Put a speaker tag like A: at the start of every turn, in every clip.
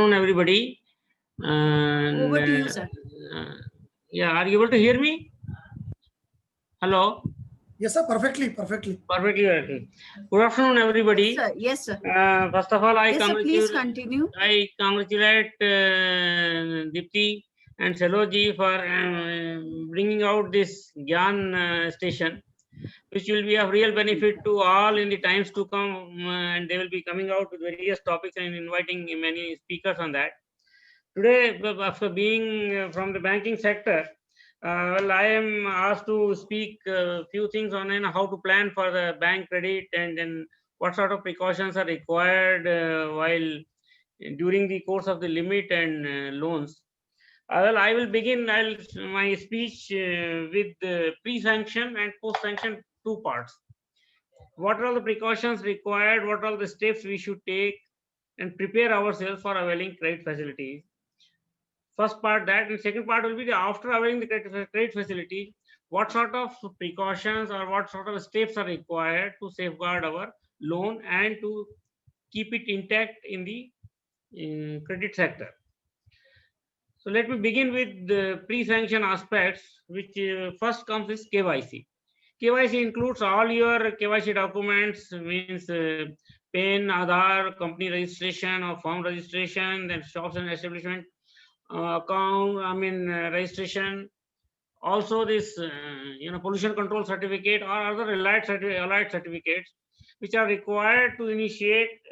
A: afternoon, everybody.
B: Over to you, sir.
A: Yeah, are you able to hear me? Hello?
C: Yes, sir. Perfectly.
A: Perfectly. Good afternoon, everybody.
B: Yes, sir.
A: First of all,
B: Yes, sir, please continue.
A: I congratulate Dipti and Seloji for bringing out this Gyan station, which will be of real benefit to all in the times to come, and they will be coming out with various topics and inviting many speakers on that. Today, after being from the banking sector, well, I am asked to speak a few things on how to plan for the bank credit, and then what sort of precautions are required while during the course of the limit and loans. Well, I will begin my speech with pre-sanction and post-sanction, two parts. What are all the precautions required? What are all the steps we should take and prepare ourselves for availing credit facilities? First part that, and second part will be after availing the credit facility, what sort of precautions or what sort of steps are required to safeguard our loan and to keep it intact in the credit sector. So let me begin with the pre-sanction aspects, which first comes is KYC. KYC includes all your KYC documents, means PAN, Aadhaar, company registration or firm registration, then shops and establishment account, registration. Also this, pollution control certificate or other allied certificates, which are required to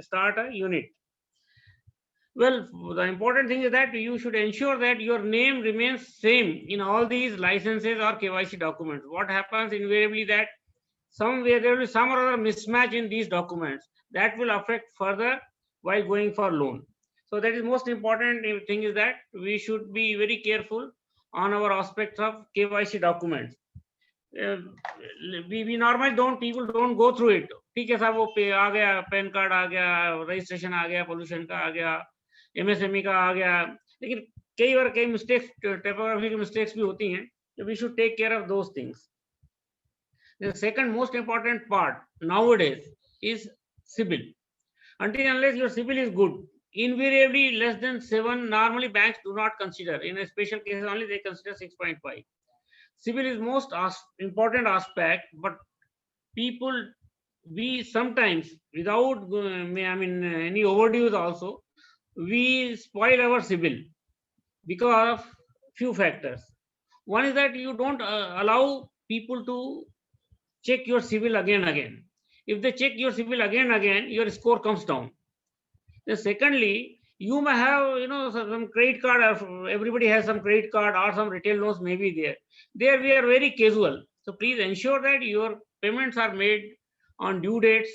A: start a unit. Well, the important thing is that you should ensure that your name remains same in all these licenses or KYC documents. What happens invariably that somewhere there will be some or other mismatch in these documents that will affect further while going for loan. So that is most important thing is that we should be very careful on our aspects of KYC documents. We normally people don't go through it. ठीक है साहब, वो आ गया, pan card आ गया, registration आ गया, pollution का आ गया, MSME का आ गया, लेकिन कई बार कई मिस्टेक्स, टाइपोग्राफी की मिस्टेक्स भी होती हैं. We should take care of those things. The second most important part nowadays is CIBIL. Until unless your CIBIL is good, invariably less than 7, normally banks do not consider. In a special case only they consider 6.5. CIBIL is most important aspect, but people, we sometimes without any overdues also, we spoil our CIBIL because of few factors. One is that you don't allow people to check your CIBIL again. If they check your CIBIL again, your score comes down. Then secondly, you may have some credit card, everybody has some credit card or some retail loans may be there. There we are very casual. So please ensure that your payments are made on due dates,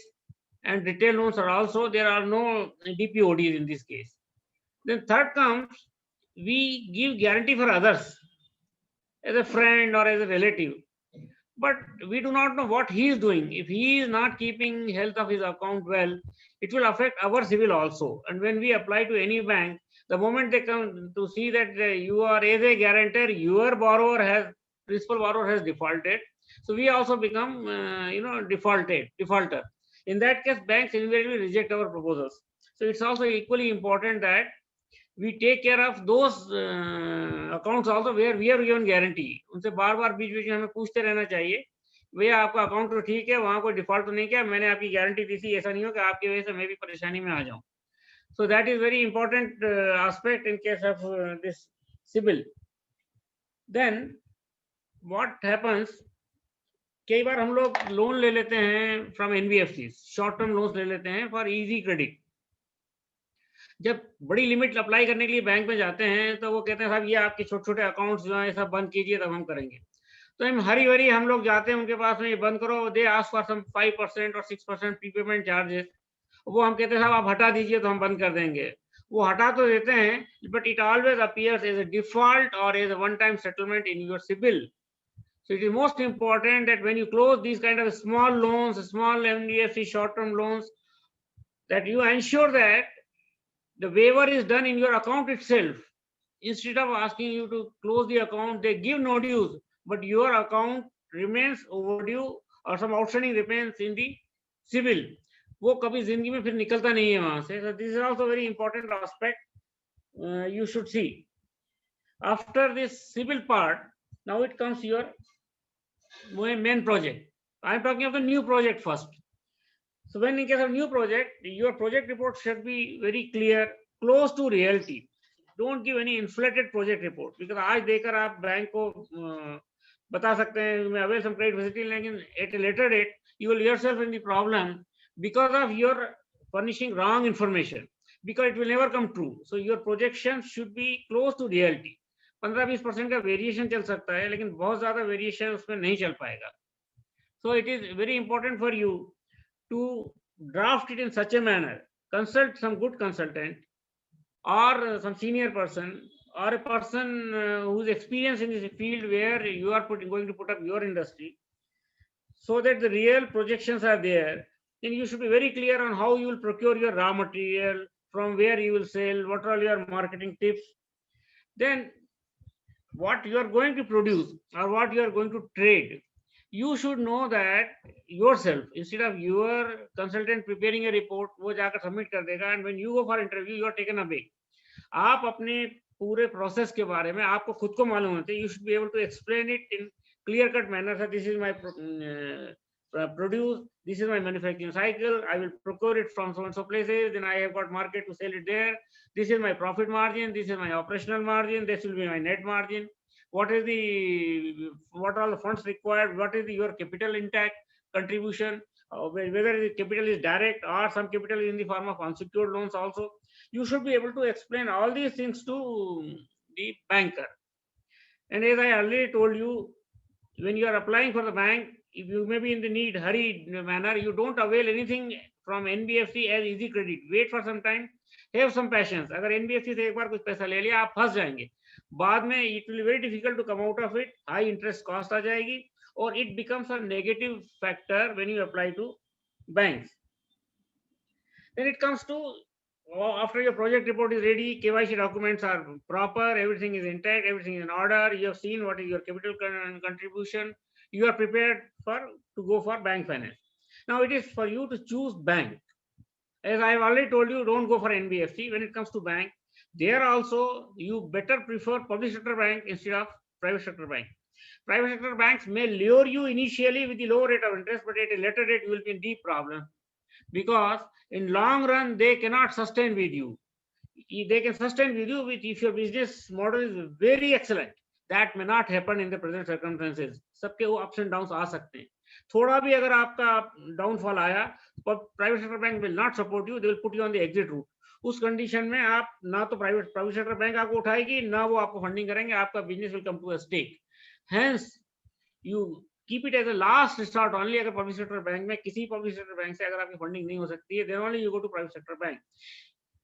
A: and retail loans are also, there are no DPODs in this case. Then third comes, we give guarantee for others as a friend or as a relative, but we do not know what he is doing. If he is not keeping health of his account well, it will affect our CIBIL also. And when we apply to any bank, the moment they come to see that you are as a guarantor, your principal borrower has defaulted, so we also become defaulter. In that case, banks invariably reject our proposals. So it's also equally important that we take care of those accounts also where we are given guarantee. उनसे बार-बार बीच-बीच में हमें पूछते रहना चाहिए, भैया आपका अकाउंट तो ठीक है, वहाँ कोई डिफॉल्ट तो नहीं किया, मैंने आपकी गारंटी दी थी, ऐसा नहीं हो कि आपकी वजह से मैं भी परेशानी में आ जाऊं. So that is very important aspect in case of this CIBIL. Then what happens, कई बार हम लोग लोन ले लेते हैं from NBFCs, short term loans ले लेते हैं फॉर इजी क्रेडिट. जब बड़ी लिमिट अप्लाई करने के लिए बैंक में जाते हैं तो वो कहते हैं साहब ये आपके छोटे-छोटे अकाउंट्स जो हैं सब बंद कीजिए तब हम करेंगे. तो हम हरी-भरी हम लोग जाते हैं उनके पास में, ये बंद करो, दे आस्क फॉर सम 5% और 6% प्रीपेमेंट चार्जेस. वो हम कहते हैं साहब आप हटा दीजिए तो हम बंद कर देंगे. वो हटा तो देते हैं, but it always appears as a default और as a one time settlement in your CIBIL. So it is most important that when you close these kind of small loans, small NBFC short-term loans, that you ensure that the waiver is done in your account itself. Instead of asking you to close the account, they give no dues, but your account remains overdue or some outstanding remains in the CIBIL. वो कभी जिंदगी में फिर निकलता नहीं है वहां से. So this is also very important aspect. you should see. After this civil part, now it comes your main project. I'm talking of the new project first. So when in case of new project, your project report should be very clear, close to reality. Don't give any inflated project report, because आज देकर आप bank को बता सकते हैं मैं avail some credit facility, लेकिन at a later date you will yourself in the problem because of your furnishing wrong information, because it will never come true. So your projection should be close to reality. 15-20% का variation चल सकता है, लेकिन बहुत ज्यादा variation उसमें नहीं चल पाएगा. So it is very important for you to draft it in such a manner. Consult some good consultant or some senior person or a person who's experienced in this field where you are going to put up your industry, so that the real projections are there. Then you should be very clear on how you will procure your raw material, from where you will sell, what are your marketing tips. Then what you are going to produce or what you are going to trade, you should know that yourself, instead of your consultant preparing a report, वो जाकर submit कर देगा, and when you go for interview you are taken away. आप अपने पूरे process के बारे में आपको खुद को मालूम होता है. You should be able to explain it in clear cut manner. So this is my produce, this is my manufacturing cycle, I will procure it from so and so places, then I have got market to sell it there, this is my profit margin, this is my operational margin, this will be my net margin, what are all the funds required, what is your capital intact contribution, whether the capital is direct or some capital is in the form of unsecured loans also. You should be able to explain all these things to the banker. And as I already told you, when you are applying for the bank, if you may be in the need, hurried manner, you don't avail anything from NBFC as easy credit. Wait for some time, have some patience. अगर NBFC से एक बार कुछ पैसा ले लिया, आप फंस जाएंगे. बाद में it will be very difficult to come out of it. High interest cost आ जाएगी, or it becomes a negative factor when you apply to banks. Then it comes to after your project report is ready, KYC documents are proper, everything is intact, everything is in order, you have seen what is your capital contribution, you are prepared to go for bank finance. Now it is for you to choose bank. As I have already told you, don't go for NBFC. When it comes to bank, there also you better prefer public sector bank instead of private sector bank. Private sector banks may lure you initially with the low rate of interest, but at a later date you will be in deep problem, because in long run they cannot sustain with you. They can sustain with you if your business model is very excellent. That may not happen in the present circumstances. सबके वो ups and downs आ सकते हैं. थोड़ा भी अगर आपका downfall आया, private sector bank will not support you. They will put you on the exit route. उस condition में आप ना तो private sector bank आपको उठाएगी, ना वो आपको funding करेंगे. आपका business will come to a stake. Hence, you keep it as a last resort only. अगर public sector bank में किसी public sector bank से अगर आपकी funding नहीं हो सकती है, then only you go to private sector bank.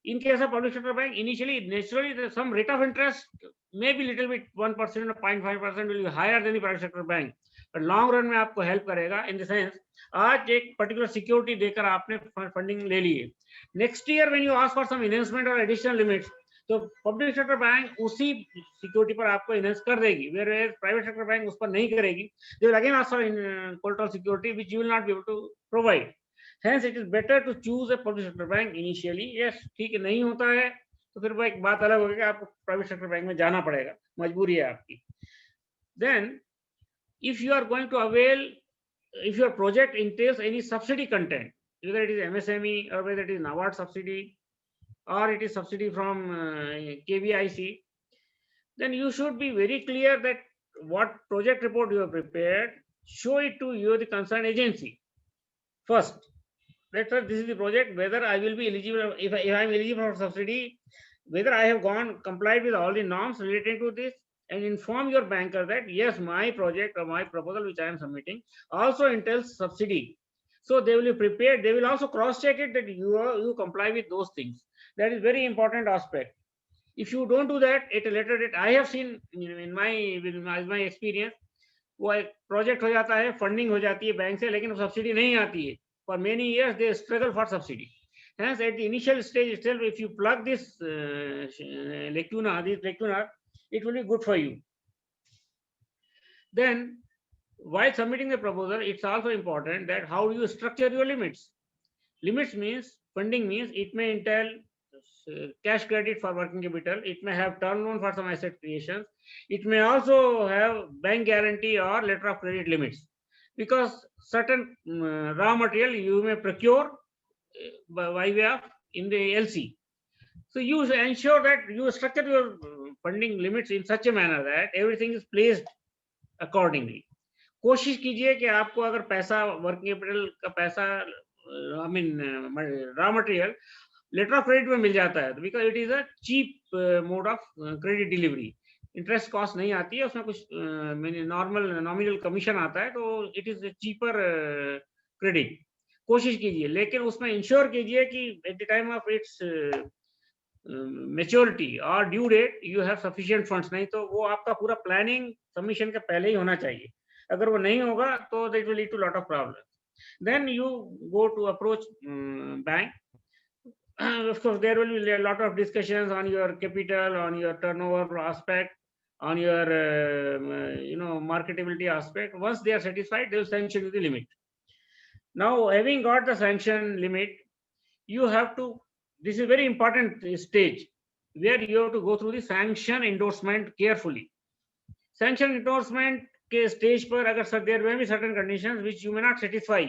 A: In case of public sector bank, initially naturally some rate of interest may be little bit 1% or 0.5% will be higher than the private sector bank, but long run में आपको help करेगा. In the sense, आज एक particular security देकर आपने funding ले ली है. Next year when you ask for some enhancement or additional limits, तो पब्लिक सेक्टर बैंक उसी सिक्योरिटी पर आपको इनहेंस कर देगी, whereas प्राइवेट सेक्टर बैंक उस पर नहीं करेगी. They will again ask for collateral security which you will not be able to provide. Hence it is better to choose a public sector bank initially. Yes, ठीक है, नहीं होता है तो फिर वो एक बात अलग होगी कि आपको प्राइवेट सेक्टर बैंक में जाना पड़ेगा, मजबूरी है आपकी. Then if you are going to avail, if your project entails any subsidy content, whether it is MSME or whether it is NABARD subsidy or it is subsidy from KVIC, then you should be very clear that what project report you have prepared, show it to you, the concerned agency. First, let's say this is the project, whether I will be eligible, if I am eligible for subsidy, whether I have complied with all the norms related to this, and inform your banker that yes, my project or my proposal which I am submitting also entails subsidy. So they will be prepared. They will also cross-check it that you comply with those things. That is very important aspect. If you don't do that at a later date, I have seen in my experience, वो एक project हो जाता है, funding हो जाती है bank से, लेकिन subsidy नहीं आती है. For many years they struggle for subsidy. Hence, at the initial stage itself, if you plug this lacuna, it will be good for you. Then, while submitting the proposal, it's also important that how do you structure your limits. Limits means, funding means, it may entail cash credit for working capital. It may have term loan for some asset creations. It may also have bank guarantee or letter of credit limits, because certain raw material you may procure by way of in the LC. So you ensure that you structure your funding limits in such a manner that everything is placed accordingly. कोशिश कीजिए कि आपको अगर पैसा working capital का पैसा I mean raw material letter of credit में मिल जाता है, because it is a cheap mode of credit delivery. Interest cost नहीं आती है उसमें, कुछ नॉर्मल नॉमिनल कमीशन आता है, तो इट इज चीपर क्रेडिट. कोशिश कीजिए, लेकिन उसमें इंश्योर कीजिए कि at the time of its maturity और due date you have sufficient funds. नहीं तो वो आपका पूरा प्लानिंग सबमिशन के पहले ही होना चाहिए. अगर वो नहीं होगा तो that will lead to lot of problem. Then you go to approach bank. Of course, there will be a lot of discussions on your capital, on your turnover aspect, on your marketability aspect. Once they are satisfied, they will sanction the limit. Now, having got the sanction limit, you have to. This is a very important stage where you have to go through the sanction endorsement carefully. Sanction endorsement के stage पर अगर there may be certain conditions which you may not satisfy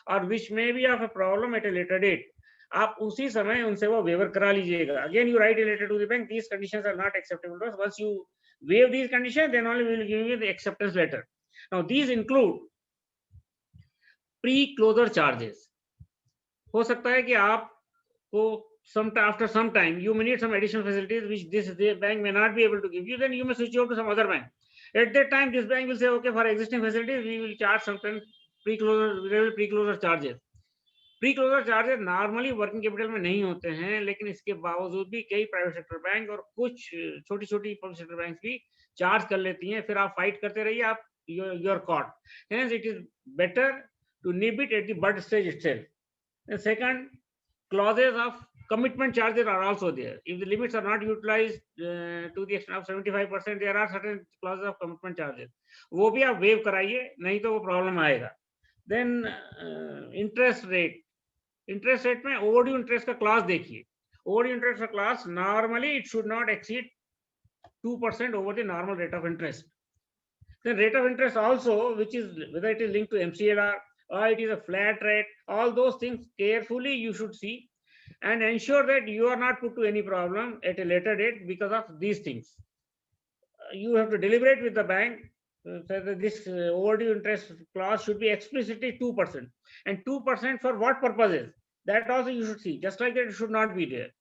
A: or which may be of a problem at a later date, आप उसी समय उनसे वो waiver करा लीजिएगा. Again, you write a letter to the bank. These conditions are not acceptable to us. Once you waive these conditions, then only we will give you the acceptance letter. Now, these include pre-closure charges. हो सकता है कि आपको after some time you may need some additional facilities which this bank may not be able to give you. Then you may switch over to some other bank. At that time, this bank will say, okay, for existing facilities, we will charge certain pre-closure charges. Pre-closure charges normally working capital में नहीं होते हैं, लेकिन इसके बावजूद भी कई private sector bank और कुछ छोटी-छोटी पब्लिक सेक्टर बैंक भी चार्ज कर लेती हैं. फिर आप फाइट करते रहिए, आप you are caught. Hence it is better to nib it at the bud stage itself. And second, clauses of commitment charges are also there. If the limits are not utilized to the extent of 75%, there are certain clauses of commitment charges. वो भी आप wave कराइए, नहीं तो वो problem आएगा. Then interest rate. Interest rate में overdue interest का क्लास देखिए. ओवरड्यू इंटरेस्ट का class normally it should not exceed 2% over the normal rate of interest. The rate of interest also, which is whether it is linked to MCLR or it is a flat rate, all those things carefully you should see and ensure that you are not put to any problem at a later date because of these things. You have to deliberate with the bank that this overdue interest clause should be explicitly 2%. And 2% for what purposes? That also you should see. Just like that, it should not be there.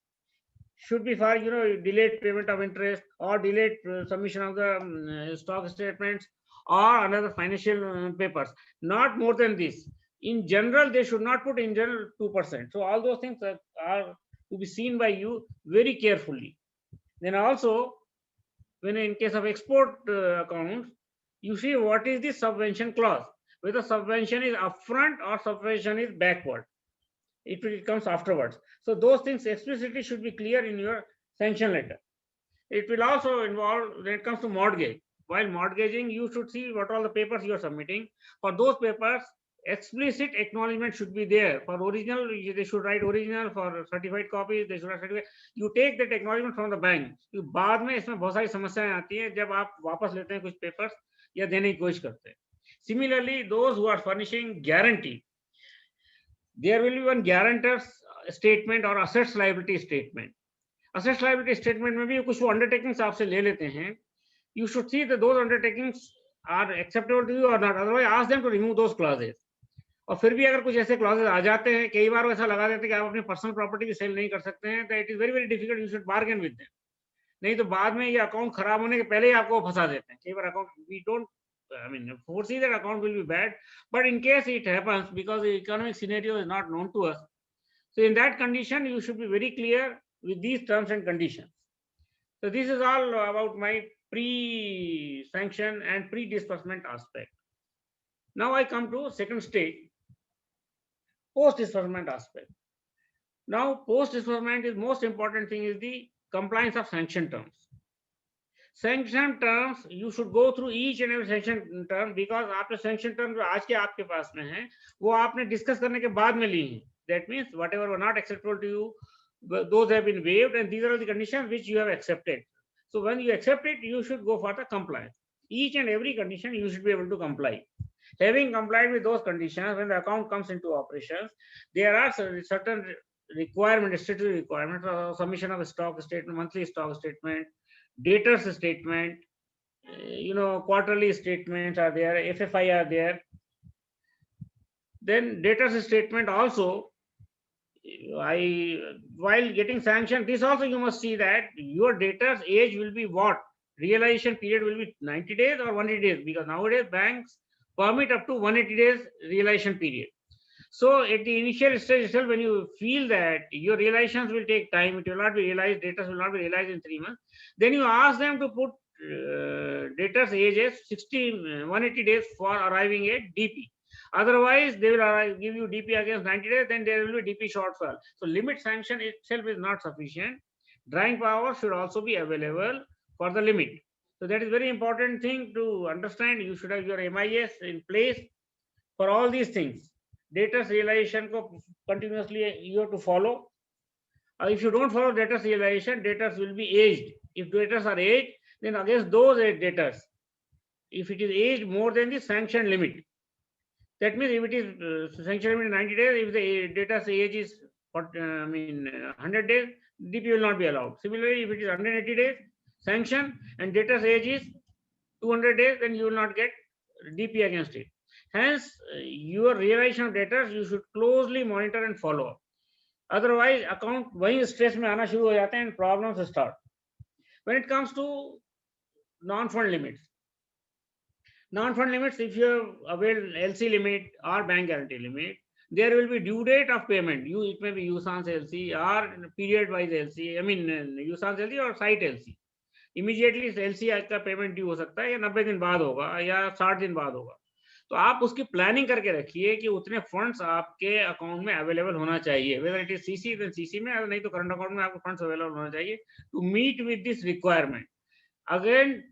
A: Should be for delayed payment of interest or delayed submission of the stock statements or another financial papers. Not more than this. In general, they should not put in general 2%. So all those things are to be seen by you very carefully. Then also, when in case of export accounts, you see what is the subvention clause. Whether subvention is upfront or subvention is backward. It comes afterwards. So those things explicitly should be clear in your sanction letter. It will also involve when it comes to mortgage. While mortgaging, you should see what all the papers you are submitting. For those papers, explicit acknowledgement should be there. For original, they should write original. For certified copies, they should write certified. You take that acknowledgement from the bank. बाद में इसमें बहुत सारी समस्याएं आती हैं जब आप वापस लेते हैं कुछ पेपर्स या देने की कोशिश करते हैं. Similarly, those who are furnishing guarantee, there will be one guarantor's statement or assets liability statement. Assets liability statement में भी कुछ वो undertakings आपसे ले लेते हैं. You should see that those undertakings are acceptable to you or not. Otherwise, ask them to remove those clauses. और फिर भी अगर कुछ ऐसे क्लॉजेस आ जाते हैं, कई बार ऐसा लगा देते हैं कि आप अपनी पर्सनल प्रॉपर्टी भी सेल नहीं कर सकते हैं, तो it is very very difficult. You should bargain with them. नहीं तो बाद में ये अकाउंट खराब होने के पहले ही आपको फंसा देते हैं. कई बार account we don't foresee that account will be bad, but in case it happens because the economic scenario is not known to us, so in that condition you should be very clear with these terms and conditions. So this is all about my pre-sanction and pre-disbursement aspect. Now I come to second stage, post-disbursement aspect. Now post-disbursement is most important thing is the compliance of sanction terms. Sanction terms, you should go through each and every sanction term because आपने sanction term जो आज के आपके पास में है, वो आपने discuss करने के बाद में ली हैं. That means whatever were not acceptable to you, those have been waived, and these are the conditions which you have accepted. So when you accept it, you should go for the compliance. Each and every condition you should be able to comply. Having complied with those conditions, when the account comes into operations, there are certain requirements, statutory requirements, submission of a stock statement, monthly stock statement, debtors statement, quarterly statements are there, FFI are there. Then debtors statement also, while getting sanctioned, this also you must see that your debtor's age will be what? Realization period will be 90 days or 180 days, because nowadays banks permit up to 180 days realization period. So at the initial stage itself, when you feel that your realizations will take time, it will not be realized, debtors will not be realized in 3 months, then you ask them to put debtors age as 180 days for arriving at DP. Otherwise, they will give you DP against 90 days, then there will be DP shortfall. So limit sanction itself is not sufficient. Drawing power should also be available for the limit. So that is very important thing to understand. You should have your MIS in place for all these things. Debtors realization ko continuously you have to follow. If you don't follow debtors realization, debtors will be aged. If debtors are aged, then against those debtors, if it is aged more than the sanctioned limit, that means if it is sanctioned limit 90 days, if the debtor's age is 100 days, DP will not be allowed. Similarly, if it is 180 days sanction and debtor's age is 200 days, then you will not get DP against it. Hence, your realization of debtors you should closely monitor and follow up. Otherwise, account वही stress में आना शुरू हो जाते हैं and problems start. When it comes to non-fund limits, if you have availed LC limit or bank guarantee limit, there will be due date of payment. It may be USANS LC or period wise LC. USANS LC or site LC. Immediately LC का payment due हो सकता है या 90 दिन बाद होगा या 60 दिन बाद होगा. तो आप उसकी प्लानिंग करके रखिए कि उतने फंड्स आपके अकाउंट में अवेलेबल होना चाहिए. Whether it is CC then CC में, नहीं तो करंट अकाउंट में आपको फंड्स अवेलेबल होना चाहिए to meet with this requirement. Again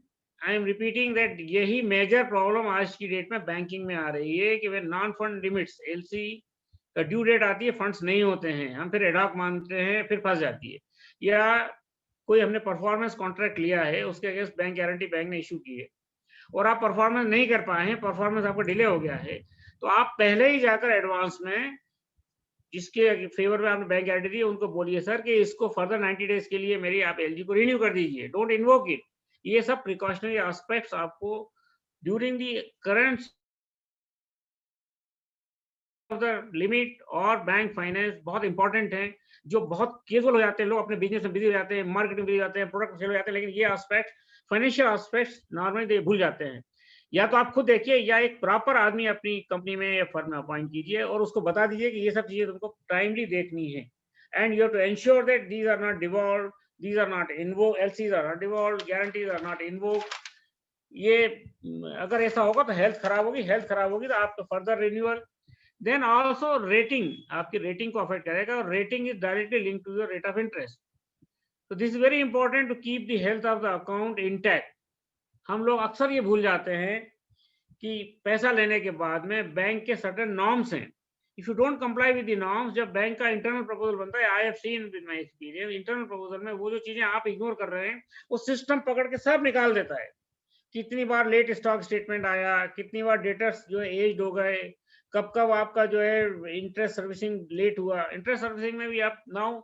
A: I am repeating that यही मेजर प्रॉब्लम आज की डेट में बैंकिंग में आ रही है कि वे नॉन फंड लिमिट्स एलसी का ड्यू डेट आती है, फंड्स नहीं होते हैं, हम फिर एडॉक मानते हैं, फिर फंस जाती है. या कोई हमने परफॉर्मेंस कॉन्ट्रैक्ट लिया है, उसके अगेंस्ट बैंक गारंटी बैंक ने इशू की है और आप परफॉर्मेंस नहीं कर पाए हैं, परफॉर्मेंस आपका डिले हो गया है, तो आप पहले ही जाकर एडवांस में जिसके फेवर में आपने बैंक गारंटी दी उनको बोलिए सर कि इसको फर्दर 90 डेज के लिए मेरी आप एलजी को रिन्यू कर दीजिए, डोंट इन्वोक इट. ये सब प्रिकॉशनरी एस्पेक्ट्स आपको during the current of the limit और बैंक फाइनेंस बहुत इंपॉर्टेंट है. जो बहुत केजुअल हो जाते हैं लोग, अपने बिजनेस में बिजी हो जाते हैं, मार्केटिंग बिजी हो जाते हैं, प्रोडक्ट सेल हो जाते हैं, लेकिन ये एस्पेक्ट फाइनेंशियल एस्पेक्ट्स नॉर्मली भूल जाते हैं. या तो आप खुद देखिए या एक प्रॉपर आदमी अपनी कंपनी में या फर्म में अपॉइंट कीजिए और उसको बता दीजिए कि ये सब चीजें तुमको टाइमली देखनी है. And you have to ensure that these are not devolve, these are not invoke, LCs are not devolve, guarantees are not invoke. ये अगर ऐसा होगा तो हेल्थ खराब होगी तो आपका further renewal. Then also rating, आपकी रेटिंग को अफेक्ट करेगा और rating is directly link to your rate of interest. तो this is very important to keep the health of the account intact. हम लोग अक्सर ये भूल जाते हैं कि पैसा लेने के बाद में बैंक के सर्टेन नॉर्म्स हैं. If you don't comply with the norms, जब बैंक का इंटरनल प्रपोजल बनता है, आई have seen with my experience, internal proposal में वो जो चीजें आप इग्नोर कर रहे हैं वो सिस्टम पकड़ के सब निकाल देता है. कितनी बार लेट स्टॉक स्टेटमेंट आया, कितनी बार डेटर्स जो है एज हो गए, कब कब आपका जो है इंटरेस्ट सर्विसिंग लेट हुआ. इंटरेस्ट सर्विसिंग में भी आप नाउ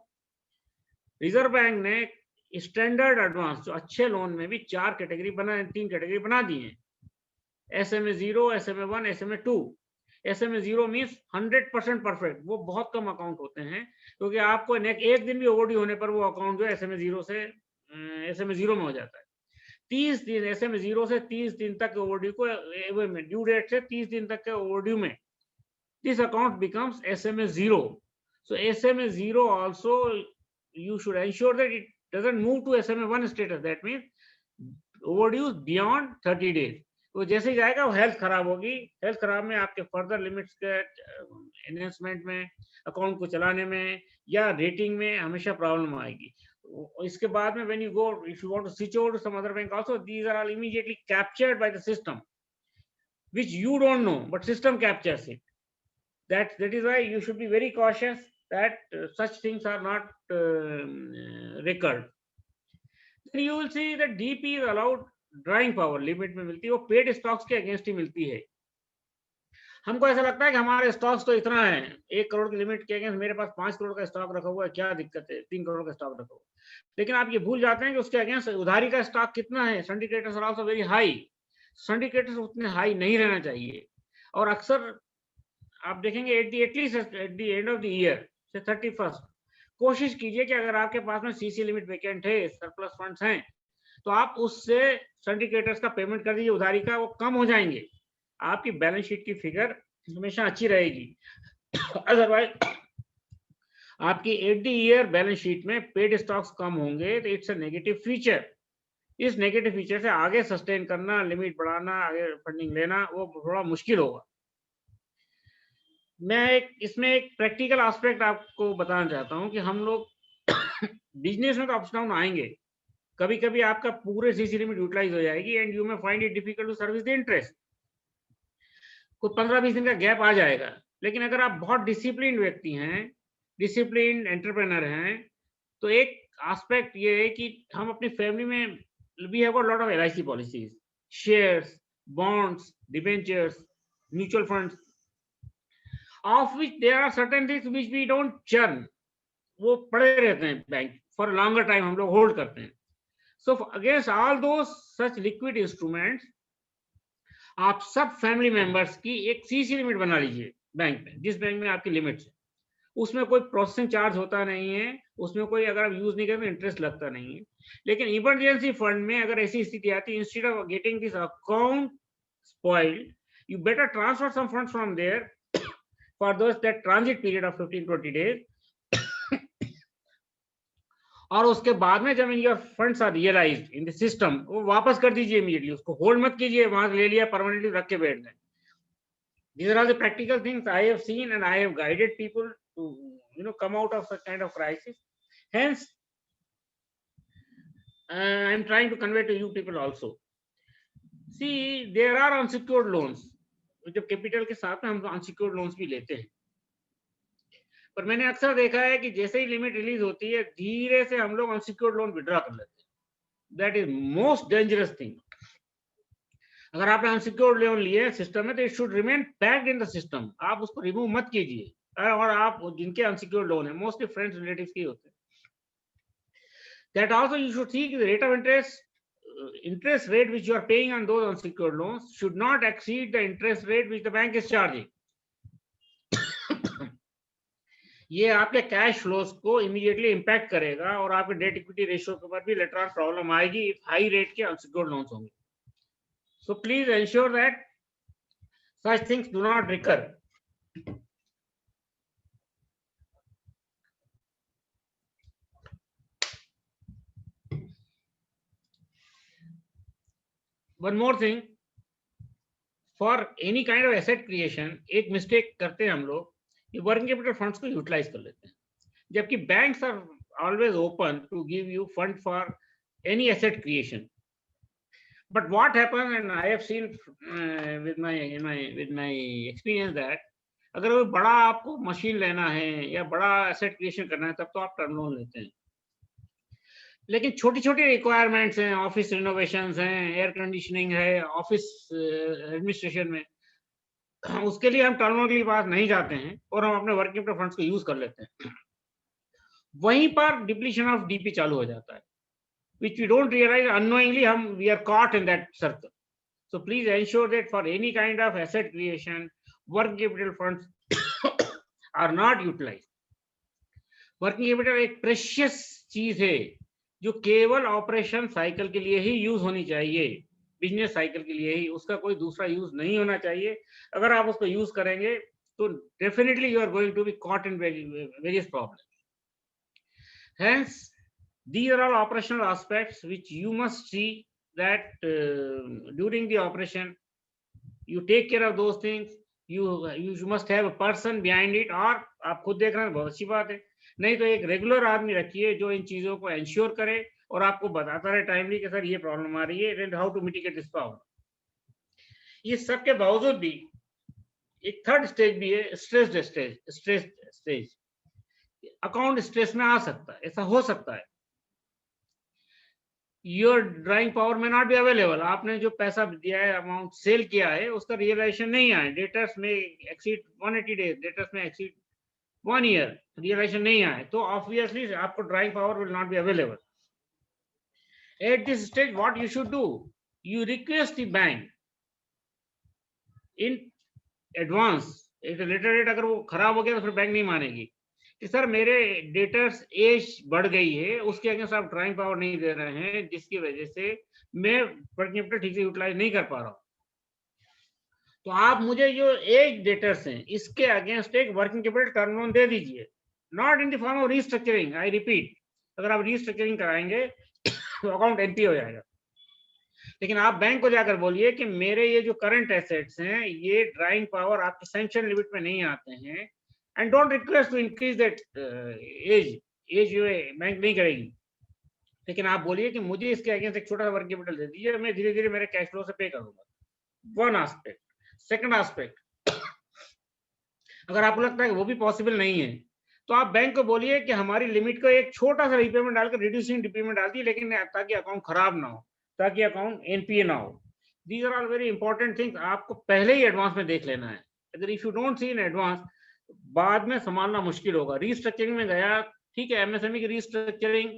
A: रिजर्व बैंक ने स्टैंडर्ड एडवांस जो अच्छे लोन में भी 3 कैटेगरी बना दी है. SMA 0, SMA 1, SMA 2. SMA 0 means 100% perfect. वो बहुत कम अकाउंट होते हैं क्योंकि आपको एक दिन भी ओवरड्यू होने पर वो अकाउंट जो है SMA 0 से SMA 0 में हो जाता है. 30 दिन SMA 0 से 30 दिन तक ओवरड्यू को ड्यू डेट से 30 दिन तक के ओवरड्यू में this account becomes SMA 0. So SMA 0 also you should ensure that it doesn't move to SMA 1 status. That means overdue beyond 30 days. तो जैसे ही जाएगा वो हेल्थ खराब होगी. हेल्थ खराब में आपके फर्दर लिमिट्स के एनहेंसमेंट में, अकाउंट को चलाने में या रेटिंग में हमेशा प्रॉब्लम आएगी. इसके बाद में when you go, if you want to switch over to some other bank also, these are all immediately captured by the system, which you don't know, but system captures it. That is why you should be very cautious. that such things are not recurred. Then you will see that DP is allowed drawing power limit में मिलती है, वो paid stocks के against ही मिलती है। हमको ऐसा लगता है कि हमारे स्टॉक्स तो इतना है, 1 करोड़ की लिमिट के अगेंस्ट मेरे पास 5 करोड़ का स्टॉक रखा हुआ है, क्या दिक्कत है, 3 करोड़ का स्टॉक रखा हुआ है। लेकिन आप ये भूल जाते हैं कि उसके अगेंस्ट उधारी का स्टॉक कितना है। Syndicators are also very high. Syndicators उतने हाई नहीं रहना चाहिए। और अक्सर आप देखेंगे at least at the end of the year से 31st कोशिश कीजिए कि अगर आपके पास में सीसी लिमिट वेकेंट है, सरप्लस फंड्स हैं, तो आप उससे सिंडिकेटर्स का पेमेंट कर दीजिए, उधारी का, वो कम हो जाएंगे। आपकी बैलेंस शीट की फिगर हमेशा अच्छी रहेगी। अदरवाइज आपकी at the year balance sheet में पेड स्टॉक्स कम होंगे, तो इट्स अ नेगेटिव फीचर। इस नेगेटिव फीचर से आगे सस्टेन करना, लिमिट बढ़ाना, आगे फंडिंग लेना, वो थोड़ा मुश्किल होगा। मैं इसमें एक प्रैक्टिकल एस्पेक्ट आपको बताना चाहता हूं कि हम लोग बिजनेस में तो अप्स डाउन आएंगे। कभी कभी आपका पूरे सीसी लिमिट यूटिलाइज हो जाएगी and you may find it difficult to service the interest. कुछ 15-20 दिन का गैप आ जाएगा। लेकिन अगर आप बहुत डिसिप्लिन व्यक्ति हैं, डिसिप्लिन एंटरप्रेनर हैं, तो एक एस्पेक्ट ये है कि हम अपनी फैमिली में we have got lot of LIC policies, shares, bonds, debentures, mutual funds, of which there are certain things which we don't churn, वो पड़े रहते हैं बैंक फॉर लॉन्गर टाइम, हम लोग होल्ड करते हैं। सो अगेंस्ट ऑल दो सच लिक्विड इंस्ट्रूमेंट्स आप सब फैमिली मेंबर्स की एक सीसी लिमिट बना लीजिए बैंक में, जिस बैंक में आपकी लिमिट है। उसमें कोई प्रोसेसिंग चार्ज होता नहीं है, उसमें कोई अगर आप यूज नहीं करते इंटरेस्ट लगता नहीं है। लेकिन इमरजेंसी फंड में अगर ऐसी स्थिति आती है, instead of getting this account spoiled, you better transfer some funds from there for those that transit period of 15-20 days और उसके बाद में जब your funds are realized in the system, वो वापस कर दीजिए immediately, उसको होल्ड मत कीजिए, वहां से ले लिया परमानेंटली रख के बैठ गए। These are all the practical things I have seen and I have guided people to come out of such kind of crisis. Hence I am trying to convey to you people also. See, there are unsecured loans. जब capital के साथ में हम unsecured loans भी लेते हैं, पर मैंने अक्सर देखा है कि जैसे ही लिमिट रिलीज होती है, धीरे से हम लोग अनसिक्योर्ड लोन विड्रॉ कर लेते हैं। That is most dangerous thing. अगर आपने अनसिक्योर्ड लोन लिए सिस्टम में, तो it should remain packed in the system, आप उसको रिमूव मत कीजिए। और आप जिनके अनसिक्योर्ड लोन है, मोस्टली फ्रेंड्स रिलेटिव्स के होते हैं, that also you should see the rate of interest rate which you are paying on those unsecured loans should not exceed the interest rate which the bank is charging. ये आपके cash flows को immediately impact करेगा और आपके debt equity ratio के ऊपर भी later on problem आएगी इफ हाई रेट के अनसिक्योर्ड लोन्स होंगे। So please ensure that such things do not recur. One more thing, for any kind of asset creation, एक मिस्टेक करते हैं हम लोग, ये वर्किंग कैपिटल फंड्स को यूटिलाइज कर लेते हैं, जबकि banks are always open to give you fund for any asset creation. But what happen, and I have seen with my experience that अगर कोई बड़ा आपको मशीन लेना है या बड़ा एसेट क्रिएशन करना है, तब तो आप टर्म लोन लेते हैं। लेकिन छोटी छोटी रिक्वायरमेंट्स हैं, ऑफिस रिनोवेशंस हैं, एयर कंडीशनिंग है, ऑफिस एडमिनिस्ट्रेशन में, उसके लिए हम टर्म लोन के पास नहीं जाते हैं और हम अपने वर्किंग कैपिटल फंड्स को यूज कर लेते हैं। वहीं पर डिप्लीशन ऑफ डीपी चालू हो जाता है, which we don't realize, unknowingly we are caught in that circle. So please ensure that for any kind of asset creation, working capital funds are not utilized. Working capital एक precious चीज है जो केवल operation cycle के लिए ही use होनी चाहिए, business cycle के लिए ही, उसका कोई दूसरा यूज नहीं होना चाहिए। अगर आप उसको यूज करेंगे तो definitely you are going to be caught in various problems. Hence, these are all operational aspects which you must see that during the operation you take care of those things. You must have a person behind it, और आप खुद देख रहे हैं, बहुत अच्छी बात है। नहीं तो एक रेगुलर आदमी रखिए जो इन चीजों को एंश्योर करे और आपको बताता रहे टाइमली कि सर ये प्रॉब्लम आ रही है, how to mitigate this problem. ये सब के बावजूद भी एक थर्ड स्टेज भी है, स्ट्रेस्ड स्टेज। अकाउंट स्ट्रेस में आ सकता है, ऐसा हो सकता है। योर ड्राइंग पावर में नॉट बी अवेलेबल, आपने जो पैसा दिया है, अमाउंट सेल किया है, उसका रियलाइजेशन नहीं आया, डेटर्स में एक्सीड 180 डेज, डेटर्स में एक्सीड 1 ईयर, रियलाइजेशन नहीं आए, तो ऑब्वियसली आपको drawing power will not be available. At this stage, what you should do, you request the bank in advance, एक लेटर डेट अगर वो खराब हो गया तो फिर बैंक नहीं मानेगी कि सर मेरे डेटर्स एज बढ़ गई है, उसके अगेंस्ट आप ड्राइंग पावर नहीं दे रहे हैं, जिसकी वजह से मैं वर्किंग कैपिटल ठीक से यूटिलाइज नहीं कर पा रहा हूँ। तो आप मुझे जो एज डेटर्स हैं, इसके अगेंस्ट एक वर्किंग कैपिटल टर्म लोन दे दीजिए, not in the form of restructuring. I repeat, अगर आप रीस्ट्रक्चरिंग कराएंगे तो अकाउंट एनपीए हो जाएगा। लेकिन आप बैंक को जाकर बोलिए कि मेरे ये जो करंट एसेट्स हैं, ये ड्राइंग पावर आपके सैंक्शन लिमिट में नहीं आते हैं, and don't request to increase that as जो बैंक नहीं करेगी। लेकिन आप बोलिए कि मुझे इसके अगेंस्ट एक छोटा सा वर्किंग कैपिटल दे दीजिए, मैं धीरे धीरे मेरे कैश फ्लो से पे करूंगा। One aspect. सेकंड एस्पेक्ट, अगर आपको लगता है कि वो भी पॉसिबल नहीं है, तो आप बैंक को बोलिए कि हमारी लिमिट को एक छोटा सा रिपेमेंट डालकर रिड्यूसिंग रिपेमेंट डाल दी, लेकिन ताकि अकाउंट खराब ना हो, ताकि अकाउंट एनपीए ना हो। These are all very important things, आपको पहले ही एडवांस में देख लेना है। अगर if you don't see in advance, बाद में संभालना मुश्किल होगा। रीस्ट्रक्चरिंग में गया, ठीक है, एमएसएमई की restructuring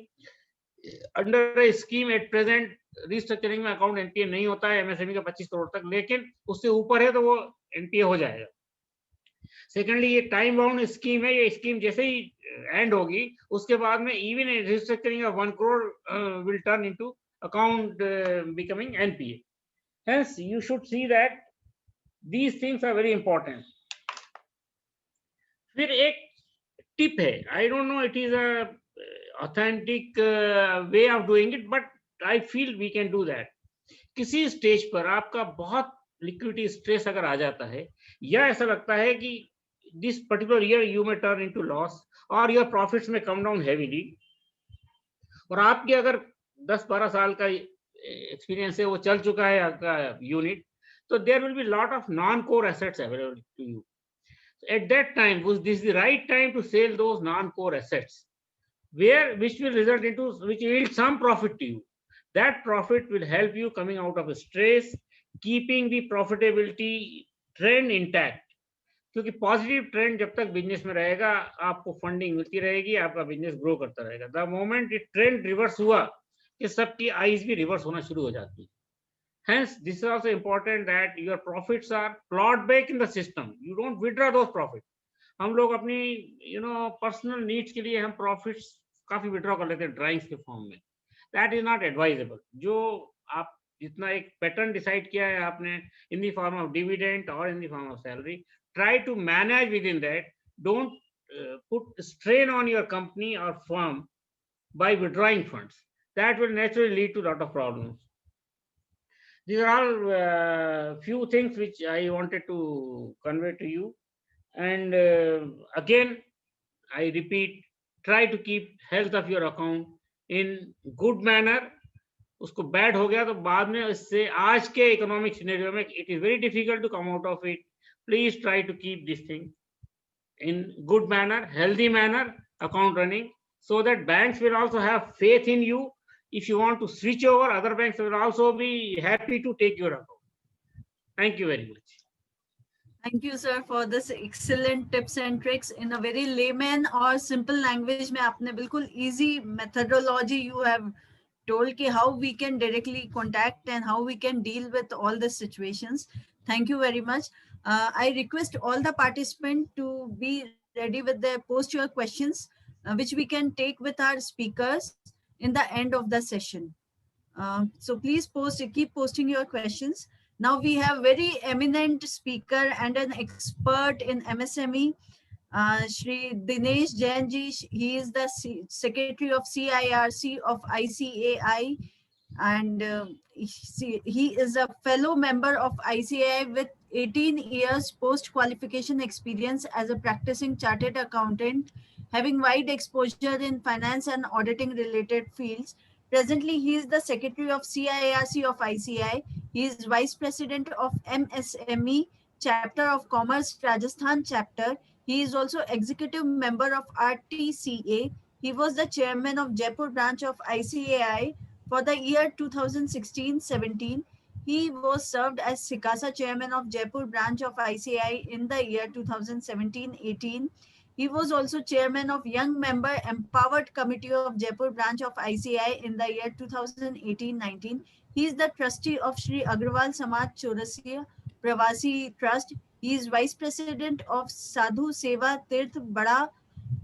A: under scheme at present, restructuring में अकाउंट एनपीए नहीं होता है एमएसएमई का 25 करोड़ तक, लेकिन उससे ऊपर है तो वो एनपीए हो जाएगा। सेकेंडली, ये टाइम बाउंड स्कीम है, ये स्कीम जैसे ही एंड होगी उसके बाद में even restructuring of 1 crore will turn into account becoming NPA. Hence you should see that these things are very important. फिर एक टिप है, I don't know it is a authentic way of doing it, but I feel we can do that. किसी stage पर आपका बहुत liquidity stress अगर आ जाता है, या ऐसा लगता है कि this particular year you may turn into loss or your profits may come down heavily, और आपके अगर 10-12 साल का एक्सपीरियंस है, वो चल चुका है आपका यूनिट, तो there will be lot of non-core assets available to you. At that time, this is the right time to sell those non-core assets, which will result into, which yield some profit to you. That profit will help you coming out of stress, keeping the profitability trend intact. क्योंकि positive trend जब तक business में रहेगा, आपको funding मिलती रहेगी, आपका business grow करता रहेगा। The moment it trend reverse हुआ कि सबकी आईज भी रिवर्स होना शुरू हो जाती है। Hence, this is also important that your profits are plowed back in the system. You don't withdraw those profits. हम लोग अपनी पर्सनल नीड्स के लिए हम प्रॉफिट्स काफी विड्रॉ कर लेते हैं ड्राइंग्स के फॉर्म में। That is not advisable. जो आप जितना एक पैटर्न डिसाइड किया है आपने in the form of dividend और in the form of salary, try to manage within that. Don't put strain on your company or firm by withdrawing funds. That will naturally lead to a lot of problems. These are all few things which I wanted to convey to you. And again, I repeat, try to keep health of your account in good manner. उसको bad हो गया तो बाद में इससे आज के economic scenario में it is very difficult to come out of it. Please try to keep this thing in good manner, healthy manner, account running, so that banks will also have faith in you. If you want to switch over, other banks will also be happy to take your account. Thank you very much.
B: Thank you, sir, for this excellent tips and tricks in a very layman or simple language. में आपने बिल्कुल easy methodology you have told कि how we can directly contact and how we can deal with all the situations. Thank you very much. I request all the participants to be ready with their post your questions, which we can take with our speakers in the end of the session. So please keep posting your questions. Now we have very eminent speaker and an expert in MSME, Shri Dinesh Jain ji. He is the Secretary of CIRC of ICAI, and he is a fellow member of ICAI with 18 years post-qualification experience as a practicing chartered accountant, having wide exposure in finance and auditing related fields. Presently, he is the Secretary of CIRC of ICAI. He is Vice President of MSME Chapter of Commerce Rajasthan Chapter. He is also executive member of RTCA. He was the chairman of Jaipur branch of ICAI for the year 2016-17. He was served as Sikasa chairman of Jaipur branch of ICAI in the year 2017-18. He was also chairman of Young Member Empowered Committee of Jaipur branch of ICAI in the year 2018-19. He is the trustee of Shri Agrawal Samaj Chaurasia Pravasi Trust. He is vice president of Sadhu Seva Tirth Bada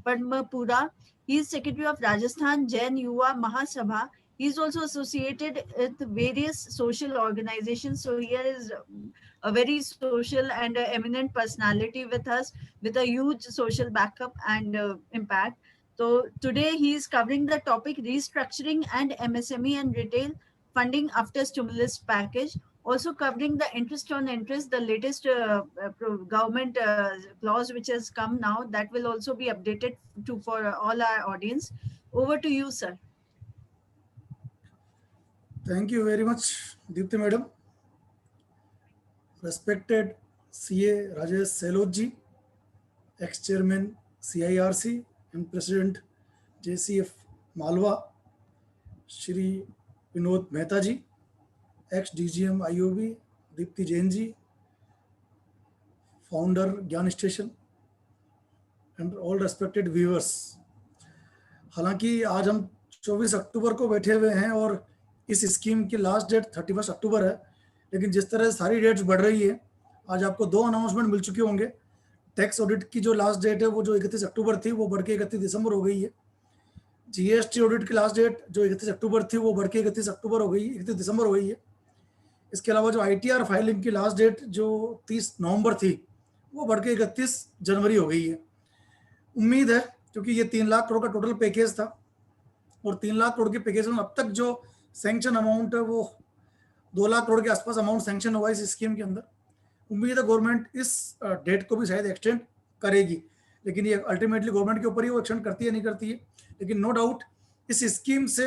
B: Padmapura. He is secretary of Rajasthan Jain Yuva Mahasabha. He is also associated with various social organizations. So here is a very social and eminent personality with us, with a huge social backup and impact. So today he is covering the topic restructuring and MSME and retail funding after stimulus package. Also covering the interest on interest, the latest government clause which has come now, that will also be updated to for all our audience. Over to you, sir.
C: Thank you very much, Deepti Madam. Respected CA Rajesh Selot ji, ex-chairman CIRC and President JCF Malwa, Shri Vinod Mehta ji, ex-DGM IOB Deepti Jain ji, founder Gyan Station, and all respected viewers. हालांकि आज हम 24 अक्टूबर को बैठे हुए हैं और इस scheme की लास्ट डेट 31 अक्टूबर है, लेकिन जिस तरह सारी डेट्स बढ़ रही है, आज आपको 2 अनाउंसमेंट मिल चुके होंगे। टैक्स ऑडिट की जो लास्ट डेट है वो जो 31 अक्टूबर थी वो बढ़ के 31 दिसंबर हो गई है। जीएसटी ऑडिट की लास्ट डेट जो 31 अक्टूबर थी वो बढ़ के 31 अक्टूबर हो गई, 31 दिसंबर हो गई है। इसके अलावा जो ITR फाइलिंग की लास्ट डेट जो 30 नवंबर थी वो बढ़ के 31 जनवरी हो गई है। उम्मीद है, क्योंकि ये 3 लाख करोड़ का टोटल पैकेज था और 3 लाख करोड़ के पैकेज में अब तक जो सैंक्शन अमाउंट है वो 2 लाख करोड़ के आसपास अमाउंट सैंक्शन हुआ इस स्कीम के अंदर। उम्मीद है गवर्नमेंट इस डेट को भी शायद एक्सटेंड करेगी, लेकिन ये अल्टीमेटली गवर्नमेंट के ऊपर ही वो एक्सटेंड करती है नहीं करती है। लेकिन नो डाउट इस स्कीम से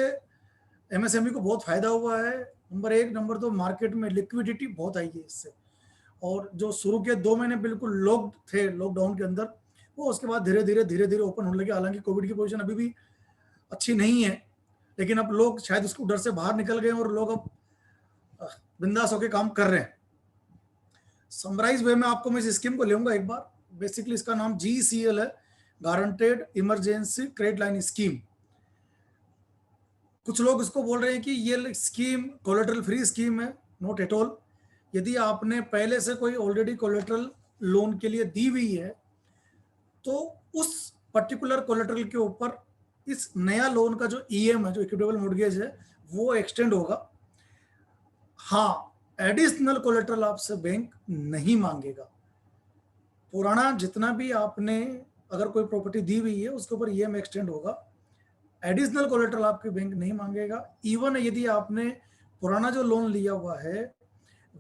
C: MSME को बहुत फायदा हुआ है। नंबर 1, नंबर 2, मार्केट में लिक्विडिटी बहुत आई है इससे। और जो शुरू के 2 महीने बिल्कुल लॉक्ड थे लॉकडाउन के अंदर, वो उसके बाद धीरे धीरे ओपन होने लगे। हालांकि कोविड की पोजीशन अभी भी अच्छी नहीं है, लेकिन अब लोग शायद उसको डर से बाहर निकल गए और लोग अब बिंदास होकर काम कर रहे हैं। समराइज वे में आपको मैं इस स्कीम को लेऊंगा एक बार। बेसिकली इसका नाम GECL है, guaranteed emergency credit line scheme. कुछ लोग इसको बोल रहे हैं कि ये स्कीम कोलेटरल फ्री स्कीम है। Not at all. यदि आपने पहले से कोई ऑलरेडी कोलेटरल लोन के लिए दी हुई है तो उस पर्टिकुलर कोलेटरल के ऊपर इस नया लोन का जो EM है, जो इक्विटेबल मॉर्गेज है, वो एक्सटेंड होगा। हाँ, एडिशनल कोलेटरल आपसे बैंक नहीं मांगेगा। पुराना जितना भी आपने अगर कोई प्रॉपर्टी दी हुई है उसके ऊपर EM एक्सटेंड होगा। एडिशनल कोलेटरल आपके बैंक नहीं मांगेगा। इवन यदि आपने पुराना जो लोन लिया हुआ है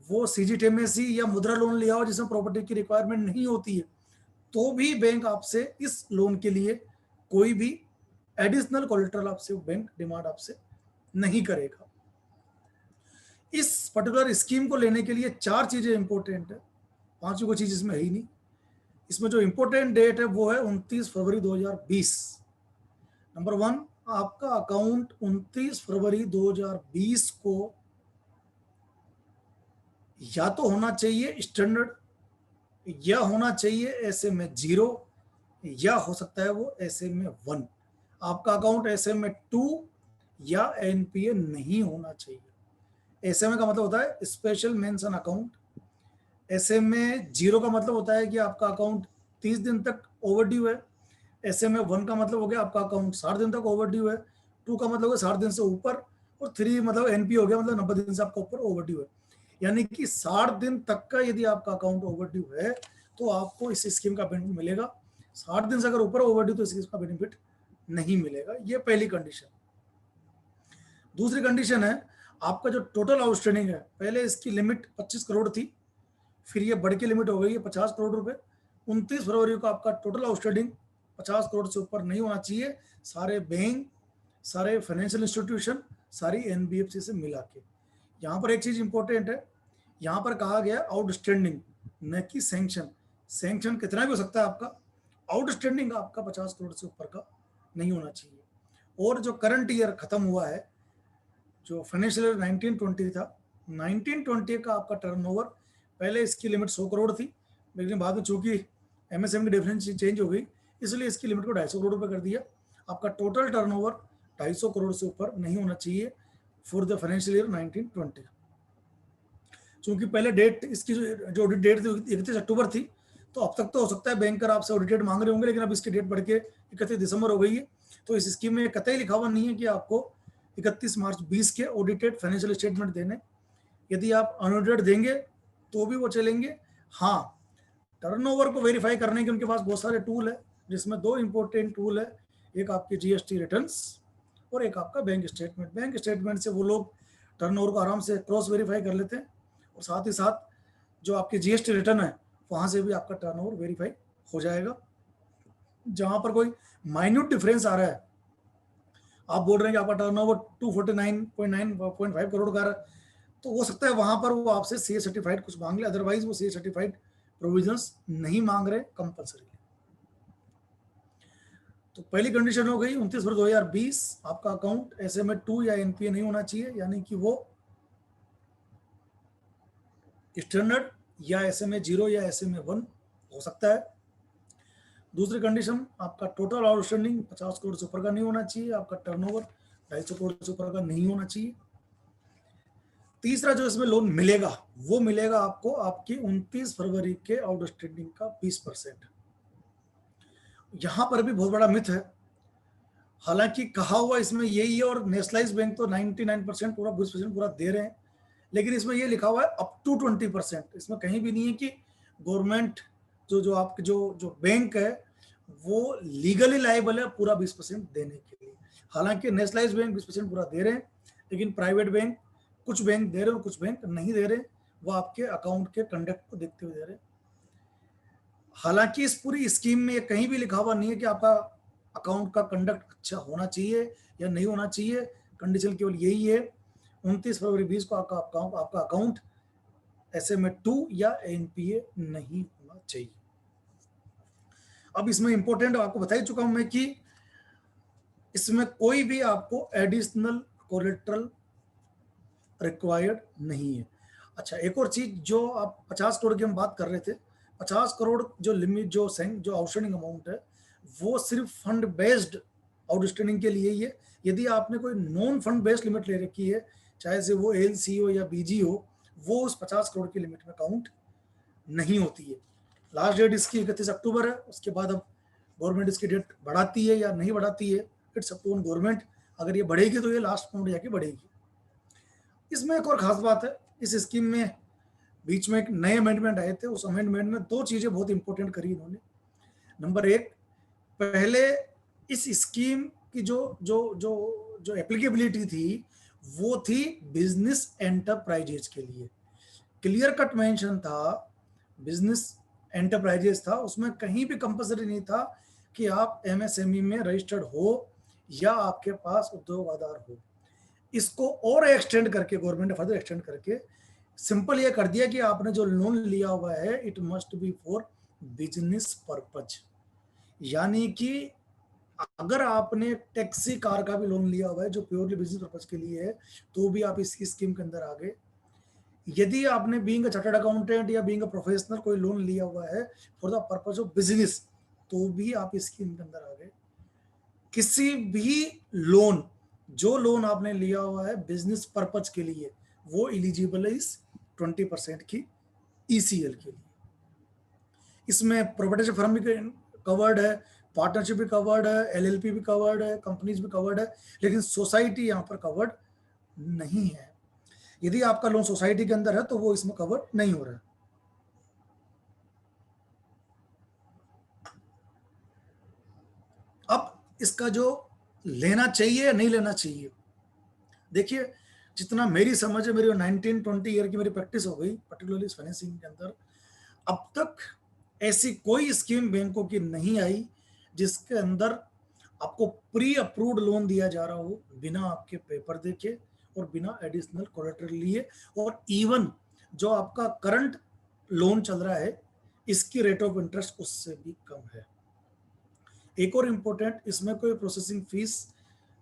C: वो CGTMSE या मुद्रा लोन लिया हो जिसमें प्रॉपर्टी की रिक्वायरमेंट नहीं होती है, तो भी बैंक आपसे इस लोन के लिए कोई भी एडिशनल कोलेटरल आपसे बैंक डिमांड आपसे नहीं करेगा। इस पर्टिकुलर स्कीम को लेने के लिए 4 चीजें इंपॉर्टेंट है, 5वीं कोई चीज इसमें है ही नहीं। इसमें जो इंपॉर्टेंट डेट है वो है 29 फरवरी 2020। नंबर 1, आपका अकाउंट 29 फरवरी 2020 को या तो होना चाहिए स्टैंडर्ड, या होना चाहिए SMA 0, या हो सकता है वो SMA 1। आपका अकाउंट SMA 2 या NPA नहीं होना चाहिए। SMA का मतलब होता है स्पेशल मेंशन अकाउंट। SMA 0 का मतलब होता है कि आपका अकाउंट 30 दिन तक ओवरड्यू है। SMA 1 का मतलब हो गया आपका अकाउंट 60 दिन तक ओवरड्यू है। 2 का मतलब है 60 दिन से ऊपर, और 3 मतलब NPA हो गया, मतलब 90 दिन से आपका ऊपर ओवरड्यू है। यानी कि 60 दिन तक का यदि आपका अकाउंट ओवरड्यू है तो आपको इस स्कीम का बेनिफिट मिलेगा। 60 दिन से अगर ऊपर ओवरड्यू तो इस स्कीम का बेनिफिट नहीं मिलेगा। ये पहली कंडीशन। दूसरी कंडीशन है आपका जो टोटल आउटस्टैंडिंग है, पहले इसकी लिमिट 25 करोड़ थी, फिर ये बढ़ के लिमिट हो गई है 50 करोड़ रुपए। 29 फरवरी को आपका टोटल आउटस्टैंडिंग 50 करोड़ से ऊपर नहीं होना चाहिए। सारे बैंक, सारे फाइनेंशियल इंस्टीट्यूशन, सारी NBFC से मिला के। यहाँ पर एक चीज इंपॉर्टेंट है, यहाँ पर कहा गया आउटस्टैंडिंग न कि सैंक्शन। सैंक्शन कितना भी हो सकता है आपका, आउटस्टैंडिंग आपका 50 करोड़ से ऊपर का नहीं होना चाहिए। और जो करंट ईयर खत्म हुआ है, जो फाइनेंशियल ईयर 1920 था, 1920 का आपका टर्नओवर, पहले इसकी लिमिट 100 करोड़ थी, लेकिन बाद में चूंकि एमएसएमई की डेफिनेशन चेंज हो गई, इसलिए इसकी लिमिट को 250 करोड़ रुपए कर दिया। आपका टोटल टर्नओवर 250 करोड़ से ऊपर नहीं होना चाहिए फॉर द फाइनेंशियल ईयर 1920। चूंकि पहले डेट इसकी जो ऑडिट डेट थी 31 अक्टूबर थी, तो अब तक तो हो सकता है बैंकर आपसे ऑडिट डेट मांग रहे होंगे, लेकिन अब इसकी डेट बढ़ के 31 दिसंबर हो गई है। तो इस स्कीम में कतई लिखा हुआ नहीं है कि आपको 31 मार्च 20 के ऑडिटेड फाइनेंशियल स्टेटमेंट देने। यदि आप अनऑडिटेड देंगे तो भी वो चलेंगे। हाँ, टर्नओवर को वेरीफाई करने के उनके पास बहुत सारे टूल है, जिसमें 2 इंपॉर्टेंट टूल है, एक आपकी जीएसटी रिटर्न्स और एक आपका बैंक स्टेटमेंट। बैंक स्टेटमेंट से वो लोग टर्नओवर को आराम से क्रॉस वेरीफाई कर लेते हैं, और साथ ही साथ जो आपकी जीएसटी रिटर्न है वहां से भी आपका टर्नओवर वेरीफाई हो जाएगा। जहां पर कोई माइन्यूट डिफरेंस आ रहा है, आप बोल रहे हैं कि आपका टर्नओवर 249.5 करोड़ का, तो हो सकता है वहां पर वो आपसे सीए सर्टिफाइड कुछ मांग ले, अदरवाइज वो सीए सर्टिफाइड प्रोविजंस नहीं मांग रहे कंपलसरी। तो पहली कंडीशन हो गई 29 फरवरी 2020, आपका अकाउंट एसएमए 2 या एनपीए नहीं होना चाहिए, यानी कि वो स्टैंडर्ड या एसएमए 0 या एसएमए 1 हो सकता है। दूसरी कंडीशन, आपका टोटल आउटस्टैंडिंग 50 करोड़ से ऊपर का नहीं होना चाहिए, आपका टर्नओवर 250 करोड़ से ऊपर का नहीं होना चाहिए। तीसरा, जो इसमें लोन मिलेगा वो मिलेगा आपको आपकी 29 फरवरी के आउटस्टैंडिंग का 20%। यहां पर भी बहुत बड़ा मिथ है, हालांकि कहा हुआ इसमें यही है, और नेशनलाइज बैंक तो 99% पूरा 20% पूरा दे रहे हैं, लेकिन इसमें ये लिखा हुआ है अप टू 20%। इसमें कहीं भी नहीं है कि गवर्नमेंट जो आपके जो बैंक है वो लीगली लायबल है पूरा 20% देने के लिए। हालांकि नेशनलाइज बैंक 20% पूरा दे रहे हैं, लेकिन प्राइवेट बैंक, कुछ बैंक दे रहे हैं और कुछ बैंक नहीं दे रहे, वो आपके अकाउंट के कंडक्ट को देखते हुए दे रहे हैं। हालांकि इस पूरी स्कीम में कहीं भी लिखा हुआ नहीं है कि आपका अकाउंट का कंडक्ट अच्छा होना चाहिए या नहीं होना चाहिए, कंडीशन केवल यही है 29 फरवरी 20 को आपका अकाउंट एसएमए 2 या एनपीए नहीं होना चाहिए। अब इसमें इंपॉर्टेंट आपको बता ही चुका हूं मैं कि इसमें कोई भी आपको एडिशनल कोलेटरल रिक्वायर्ड नहीं है। अच्छा, एक और चीज, जो आप 50 करोड़ की हम बात कर रहे थे, 50 करोड़ जो लिमिट जो आउटस्टैंडिंग अमाउंट है वो सिर्फ फंड बेस्ड आउटस्टैंडिंग के लिए ही है। यदि आपने कोई नॉन फंड बेस्ड लिमिट ले रखी है, चाहे से वो एलसी हो या बीजी हो, वो उस 50 करोड़ की लिमिट में काउंट नहीं होती है। लास्ट डेट इसकी 31 अक्टूबर है। उसके बाद अब गवर्नमेंट इसकी डेट बढ़ाती है या नहीं बढ़ाती है, इट्स अप टू गवर्नमेंट। अगर ये बढ़ेगी तो ये लास्ट पॉइंट जाके बढ़ेगी। इसमें एक और खास बात है, इस स्कीम में बीच में एक नए अमेंडमेंट आए थे, उस अमेंडमेंट में 2 चीजें बहुत इंपॉर्टेंट करी इन्होंने। नंबर 1, पहले इस स्कीम की जो एप्लीकेबिलिटी थी वो थी बिजनेस एंटरप्राइजेज के लिए। क्लियर कट मेंशन था, बिजनेस एंटरप्राइजेज था, उसमें कहीं भी कंपल्सरी नहीं था कि आप एमएसएमई में रजिस्टर्ड हो या आपके पास उद्योग आधार हो। इसको और एक्सटेंड करके गवर्नमेंट ने फर्दर एक्सटेंड करके सिंपल ये कर दिया कि आपने जो लोन लिया हुआ है it must be for business purpose. यानी कि अगर आपने टैक्सी कार का भी लोन लिया हुआ है जो प्योरली बिजनेस पर्पज के लिए है, तो भी आप इसकी स्कीम के अंदर आ गए। यदि आपने बीइंग अ चार्टर्ड अकाउंटेंट या बीइंग अ प्रोफेशनल कोई लोन लिया हुआ है for the purpose of business, तो भी आप इस स्कीम के अंदर आ गए। किसी भी लोन, जो लोन आपने लिया हुआ है बिजनेस पर्पज के लिए, वो एलिजिबल है इस 20% की ईसीएल के लिए। इसमें प्रोप्राइटरशिप फर्म भी कवर्ड है, पार्टनरशिप भी कवर्ड है, एलएलपी भी कवर्ड है, कंपनीज भी कवर्ड है, लेकिन सोसाइटी यहाँ पर कवर्ड नहीं है। यदि आपका लोन सोसाइटी के अंदर है तो वो इसमें कवर्ड नहीं हो रहा है। अब इसका जो लेना चाहिए या नहीं लेना चाहिए, देखिए, जितना मेरी समझ है, मेरी 19-20 ईयर की मेरी प्रैक्टिस हो गई पर्टिकुलरली इस फाइनेंसिंग के अंदर, अब तक ऐसी कोई स्कीम बैंकों की नहीं आई जिसके अंदर आपको प्री अप्रूव्ड लोन दिया जा रहा हो बिना आपके पेपर देखे और बिना एडिशनल कोलेटरल लिए, और इवन जो आपका करंट लोन चल रहा है इसकी रेट ऑफ इंटरेस्ट उससे भी कम है। एक और इम्पोर्टेंट, इसमें कोई प्रोसेसिंग फीस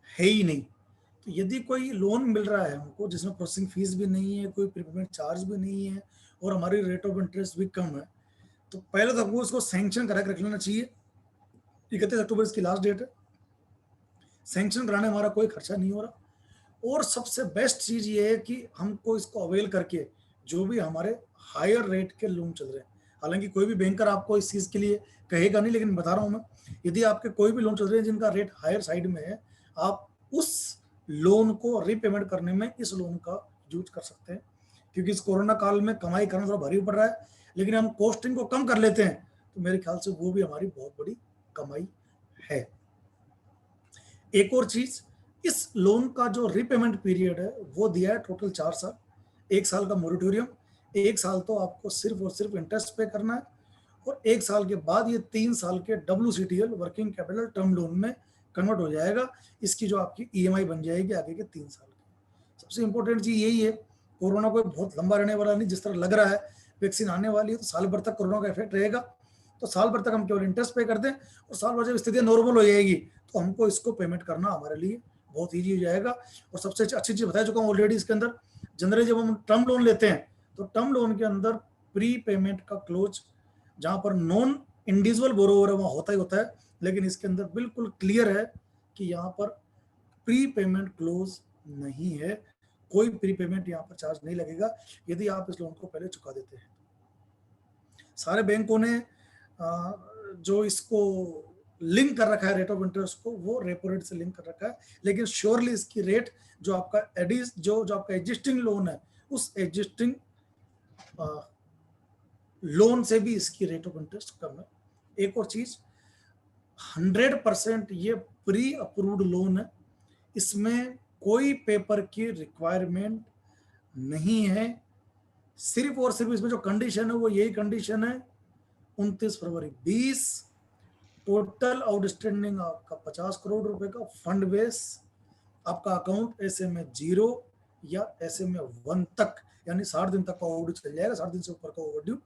C: है ही नहीं। तो यदि कोई लोन मिल रहा है हमको जिसमें प्रोसेसिंग फीस भी नहीं है, कोई प्रीपेमेंट चार्ज भी नहीं है और हमारी रेट ऑफ इंटरेस्ट भी कम है, तो पहले तो हमको उसको सैंक्शन करा के रख लेना चाहिए। 31 अक्टूबर इसकी लास्ट डेट है। सैंक्शन कराने हमारा कोई खर्चा नहीं हो रहा। और सबसे बेस्ट चीज ये है कि हमको इसको अवेल करके जो भी हमारे हायर रेट के लोन चल रहे हैं, हालांकि कोई भी बैंकर आपको इस चीज के लिए कहेगा नहीं, लेकिन बता रहा हूं मैं, यदि आपके कोई भी लोन चल रहे हैं जिनका रेट हायर साइड में है, आप उस लोन को रीपेमेंट करने में इस लोन का यूज कर सकते हैं। क्योंकि इस कोरोना काल में कमाई करना थोड़ा भारी पड़ रहा है, लेकिन हम कॉस्टिंग को कम कर लेते हैं तो मेरे ख्याल से वो भी हमारी बहुत बड़ी कमाई है। एक और चीज, इस लोन का जो रीपेमेंट पीरियड है वो दिया है टोटल 4 साल। 1 साल का मोरिटोरियम, 1 साल तो आपको सिर्फ और सिर्फ इंटरेस्ट पे करना है, और 1 साल के बाद ये 3 साल के WCTL working capital term loan में कन्वर्ट हो जाएगा। इसकी जो आपकी EMI बन जाएगी आगे के 3 साल की। सबसे इंपॉर्टेंट चीज यही है, कोरोना कोई बहुत लंबा रहने वाला नहीं। जिस तरह लग रहा है वैक्सीन आने वाली है तो साल भर तक कोरोना का इफेक्ट रहेगा, तो साल भर तक हम केवल इंटरेस्ट पे कर दें और साल भर जब स्थिति नॉर्मल हो जाएगी तो हमको इसको पेमेंट करना हमारे लिए बहुत ईजी हो जाएगा। और सबसे अच्छी चीज बता चुका हूँ ऑलरेडी, इसके अंदर जनरली जब हम टर्म लोन लेते हैं तो टर्म लोन के अंदर प्री पेमेंट का क्लोज, जहां पर नॉन इंडिविजुअल बोरोवर है वहां होता ही होता है, लेकिन इसके अंदर बिल्कुल क्लियर है कि यहाँ पर प्री पेमेंट क्लोज नहीं है। कोई प्री पेमेंट यहाँ पर चार्ज नहीं लगेगा यदि आप इस लोन को पहले चुका देते हैं। सारे बैंकों ने जो इसको लिंक कर रखा है रेट ऑफ इंटरेस्ट को, वो रेपो रेट से लिंक कर रखा है, लेकिन श्योरली इसकी रेट जो आपका जो आपका एग्जिस्टिंग लोन है उस एग्जिस्टिंग लोन से भी इसकी रेट ऑफ इंटरेस्ट कम है। एक और चीज, 100% ये प्री अप्रूव्ड लोन है, इसमें कोई पेपर की रिक्वायरमेंट नहीं है। सिर्फ और सिर्फ इसमें जो कंडीशन है वो यही कंडीशन है, 29 फरवरी 20, टोटल आउटस्टैंडिंग आपका 50 करोड़ रुपए का फंड बेस, आपका अकाउंट ऐसे में 0 या ऐसे में 1 तक, यानी 60 दिन तक का ओवरड्यू चल जाएगा, 60 दिन से ऊपर का ओवरड्यू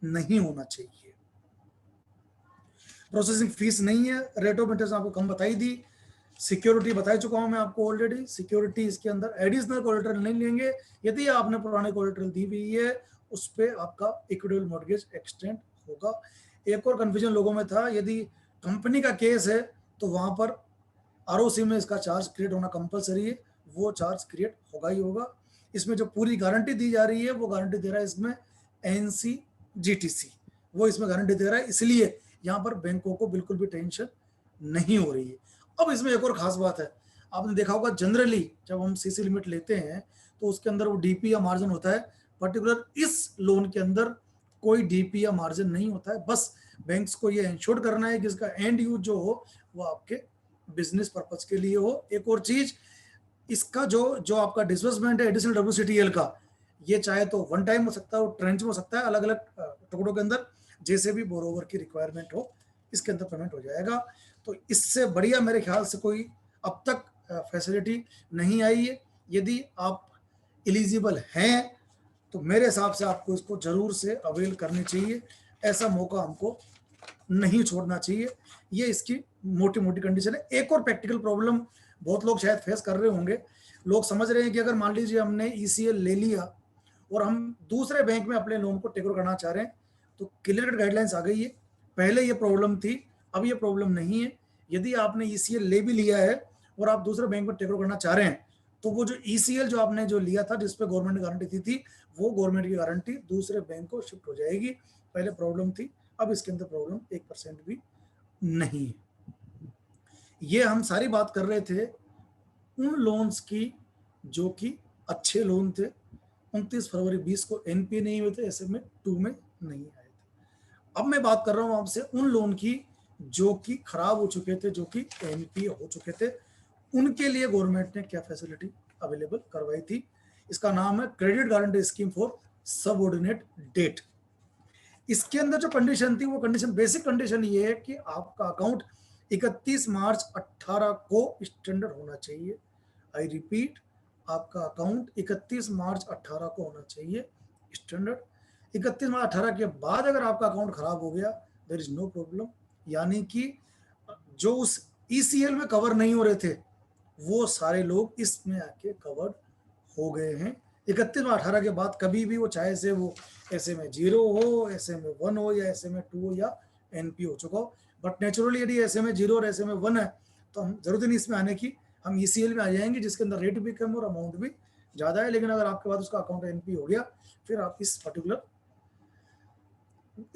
C: नहीं होना चाहिए। प्रोसेसिंग फीस नहीं है, रेट ऑफ इंटरेस्ट आपको कम बताई दी, सिक्योरिटी बता चुका हूं मैं आपको ऑलरेडी। सिक्योरिटी इसके अंदर एडिशनल कोलेटरल नहीं लेंगे, यदि आपने पुराने कोलेटरल दी हुई है उस पर आपका इक्विटेबल मॉर्गेज एक्सटेंड होगा। एक और कंफ्यूजन लोगों में था, यदि कंपनी का केस है तो वहां पर ROC में इसका चार्ज क्रिएट होना कंपलसरी है, वो चार्ज क्रिएट होगा ही होगा। इसमें जो पूरी गारंटी दी जा रही है वो गारंटी दे रहा है इसमें NCGTC, वो इसमें गारंटी दे रहा है, इसलिए यहाँ पर बैंकों को बिल्कुल भी टेंशन नहीं हो रही है। अब इसमें एक और खास बात है, आपने देखा होगा जनरली जब हम CC लिमिट लेते हैं तो उसके अंदर वो DP या मार्जिन होता है, पर्टिकुलर इस लोन के अंदर कोई DP या मार्जिन नहीं होता है। बस बैंक्स को ये इंश्योर करना है कि इसका एंड यूज जो हो वो आपके बिजनेस पर्पज के लिए हो। एक और चीज, इसका जो आपका डिसबर्समेंट है एडिशनल WCTL का, ये चाहे तो 1 टाइम हो सकता है और ट्रेंच में हो सकता है, अलग अलग टुकड़ों के अंदर जैसे भी बोरोवर की रिक्वायरमेंट हो इसके अंदर पेमेंट हो जाएगा। तो इससे बढ़िया मेरे ख्याल से कोई अब तक फैसिलिटी नहीं आई है। यदि आप एलिजिबल हैं तो मेरे हिसाब से आपको इसको जरूर से अवेल करनी चाहिए, ऐसा मौका हमको नहीं छोड़ना चाहिए। ये इसकी मोटी मोटी कंडीशन है। एक और प्रैक्टिकल प्रॉब्लम बहुत लोग शायद फेस कर रहे होंगे, लोग समझ रहे हैं कि अगर मान लीजिए हमने ECL ले लिया और हम दूसरे बैंक में अपने लोन को टेक ओवर करना चाह रहे हैं तो क्लियर कट गाइडलाइंस आ गई है। पहले ये प्रॉब्लम थी, अब ये प्रॉब्लम नहीं है। यदि आपने ECL ले भी लिया है और आप दूसरे बैंक में टेक ओवर करना चाह रहे हैं तो वो जो ECL जो आपने जो लिया था जिसपे गवर्नमेंट ने गारंटी दी थी, वो गवर्नमेंट की गारंटी दूसरे बैंक को शिफ्ट हो जाएगी। पहले प्रॉब्लम थी, अब इसके अंदर प्रॉब्लम 1% भी नहीं है। ये हम सारी बात कर रहे थे उन लोन्स की जो कि अच्छे लोन थे, 29 फरवरी 20 को NPA नहीं हुए थे, SMA 2 में नहीं आए थे। अब मैं बात कर रहा हूं आपसे उन लोन की जो कि खराब हो चुके थे, जो कि NPA हो चुके थे, उनके लिए गवर्नमेंट ने क्या फैसिलिटी अवेलेबल करवाई थी। इसका नाम है credit guarantee scheme for subordinate debt. इसके अंदर जो कंडीशन थी वो कंडीशन, बेसिक कंडीशन ये है कि आपका अकाउंट 31 मार्च 18 को स्टैंडर्ड होना चाहिए। आई रिपीट, आपका अकाउंट 31 मार्च 18 को होना चाहिए स्टैंडर्ड। 31 मार्च 18 के बाद अगर आपका अकाउंट खराब हो गया देयर इज नो प्रॉब्लम, यानी कि जो उस ईसीएल में कवर नहीं हो रहे थे वो सारे लोग इसमें आके कवर्ड हो गए हैं। 31/18 के बाद कभी भी वो चाहे से वो ऐसे में 0 हो, ऐसे में 1 हो, या ऐसे में 2 हो, या एनपी हो चुका हो, बट नेचुरली यदि ऐसे में 0 और ऐसे में 1 है तो हम जरूरत नहीं इसमें आने की, हम ईसीएल में आ जाएंगे जिसके अंदर रेट भी कम और अमाउंट भी ज्यादा है। लेकिन अगर आपके पास उसका अकाउंट एनपी हो गया फिर आप इस पर्टिकुलर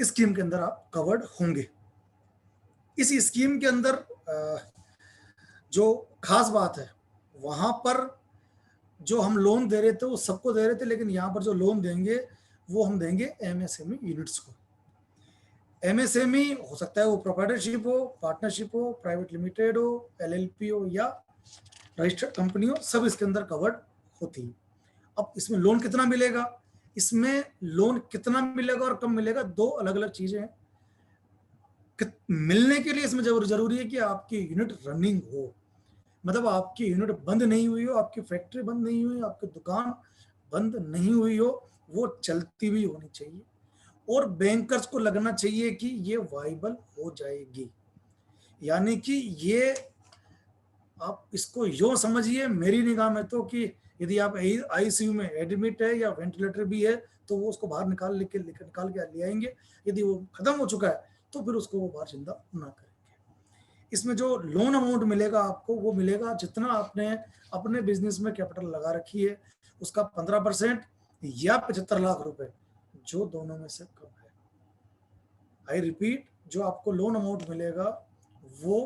C: स्कीम के अंदर आप कवर्ड होंगे। इस स्कीम के अंदर जो खास बात है वहां पर जो हम लोन दे रहे थे वो सबको दे रहे थे, लेकिन यहाँ पर जो लोन देंगे वो हम देंगे एमएसएमई यूनिट्स को। एमएसएमई हो सकता है वो प्रोप्राइटरशिप हो, पार्टनरशिप हो, प्राइवेट लिमिटेड हो, एलएलपी हो या रजिस्टर्ड कंपनी हो, सब इसके अंदर कवर्ड होती है। अब इसमें लोन कितना मिलेगा, इसमें लोन कितना मिलेगा और कब मिलेगा, दो अलग अलग चीजें हैं। मिलने के लिए इसमें जरूरी है कि आपकी यूनिट रनिंग हो, मतलब आपकी यूनिट बंद नहीं हुई हो, आपकी फैक्ट्री बंद नहीं हुई, आपकी दुकान बंद नहीं हुई हो, वो चलती भी होनी चाहिए और बैंकर्स को लगना चाहिए कि ये वाइबल हो जाएगी। यानी कि ये आप इसको यूं समझिए मेरी निगाह में तो कि यदि आप आईसीयू में एडमिट है या वेंटिलेटर भी है तो वो उसको बाहर निकाल के ले आएंगे। यदि वो खत्म हो चुका है तो फिर उसको वो बाहर जिंदा ना करेंगे। इसमें जो लोन अमाउंट मिलेगा आपको वो मिलेगा जितना आपने अपने बिजनेस में कैपिटल लगा रखी है उसका 15% या 75 लाख रुपए, जो दोनों में से कम है। आई रिपीट, जो आपको लोन अमाउंट मिलेगा वो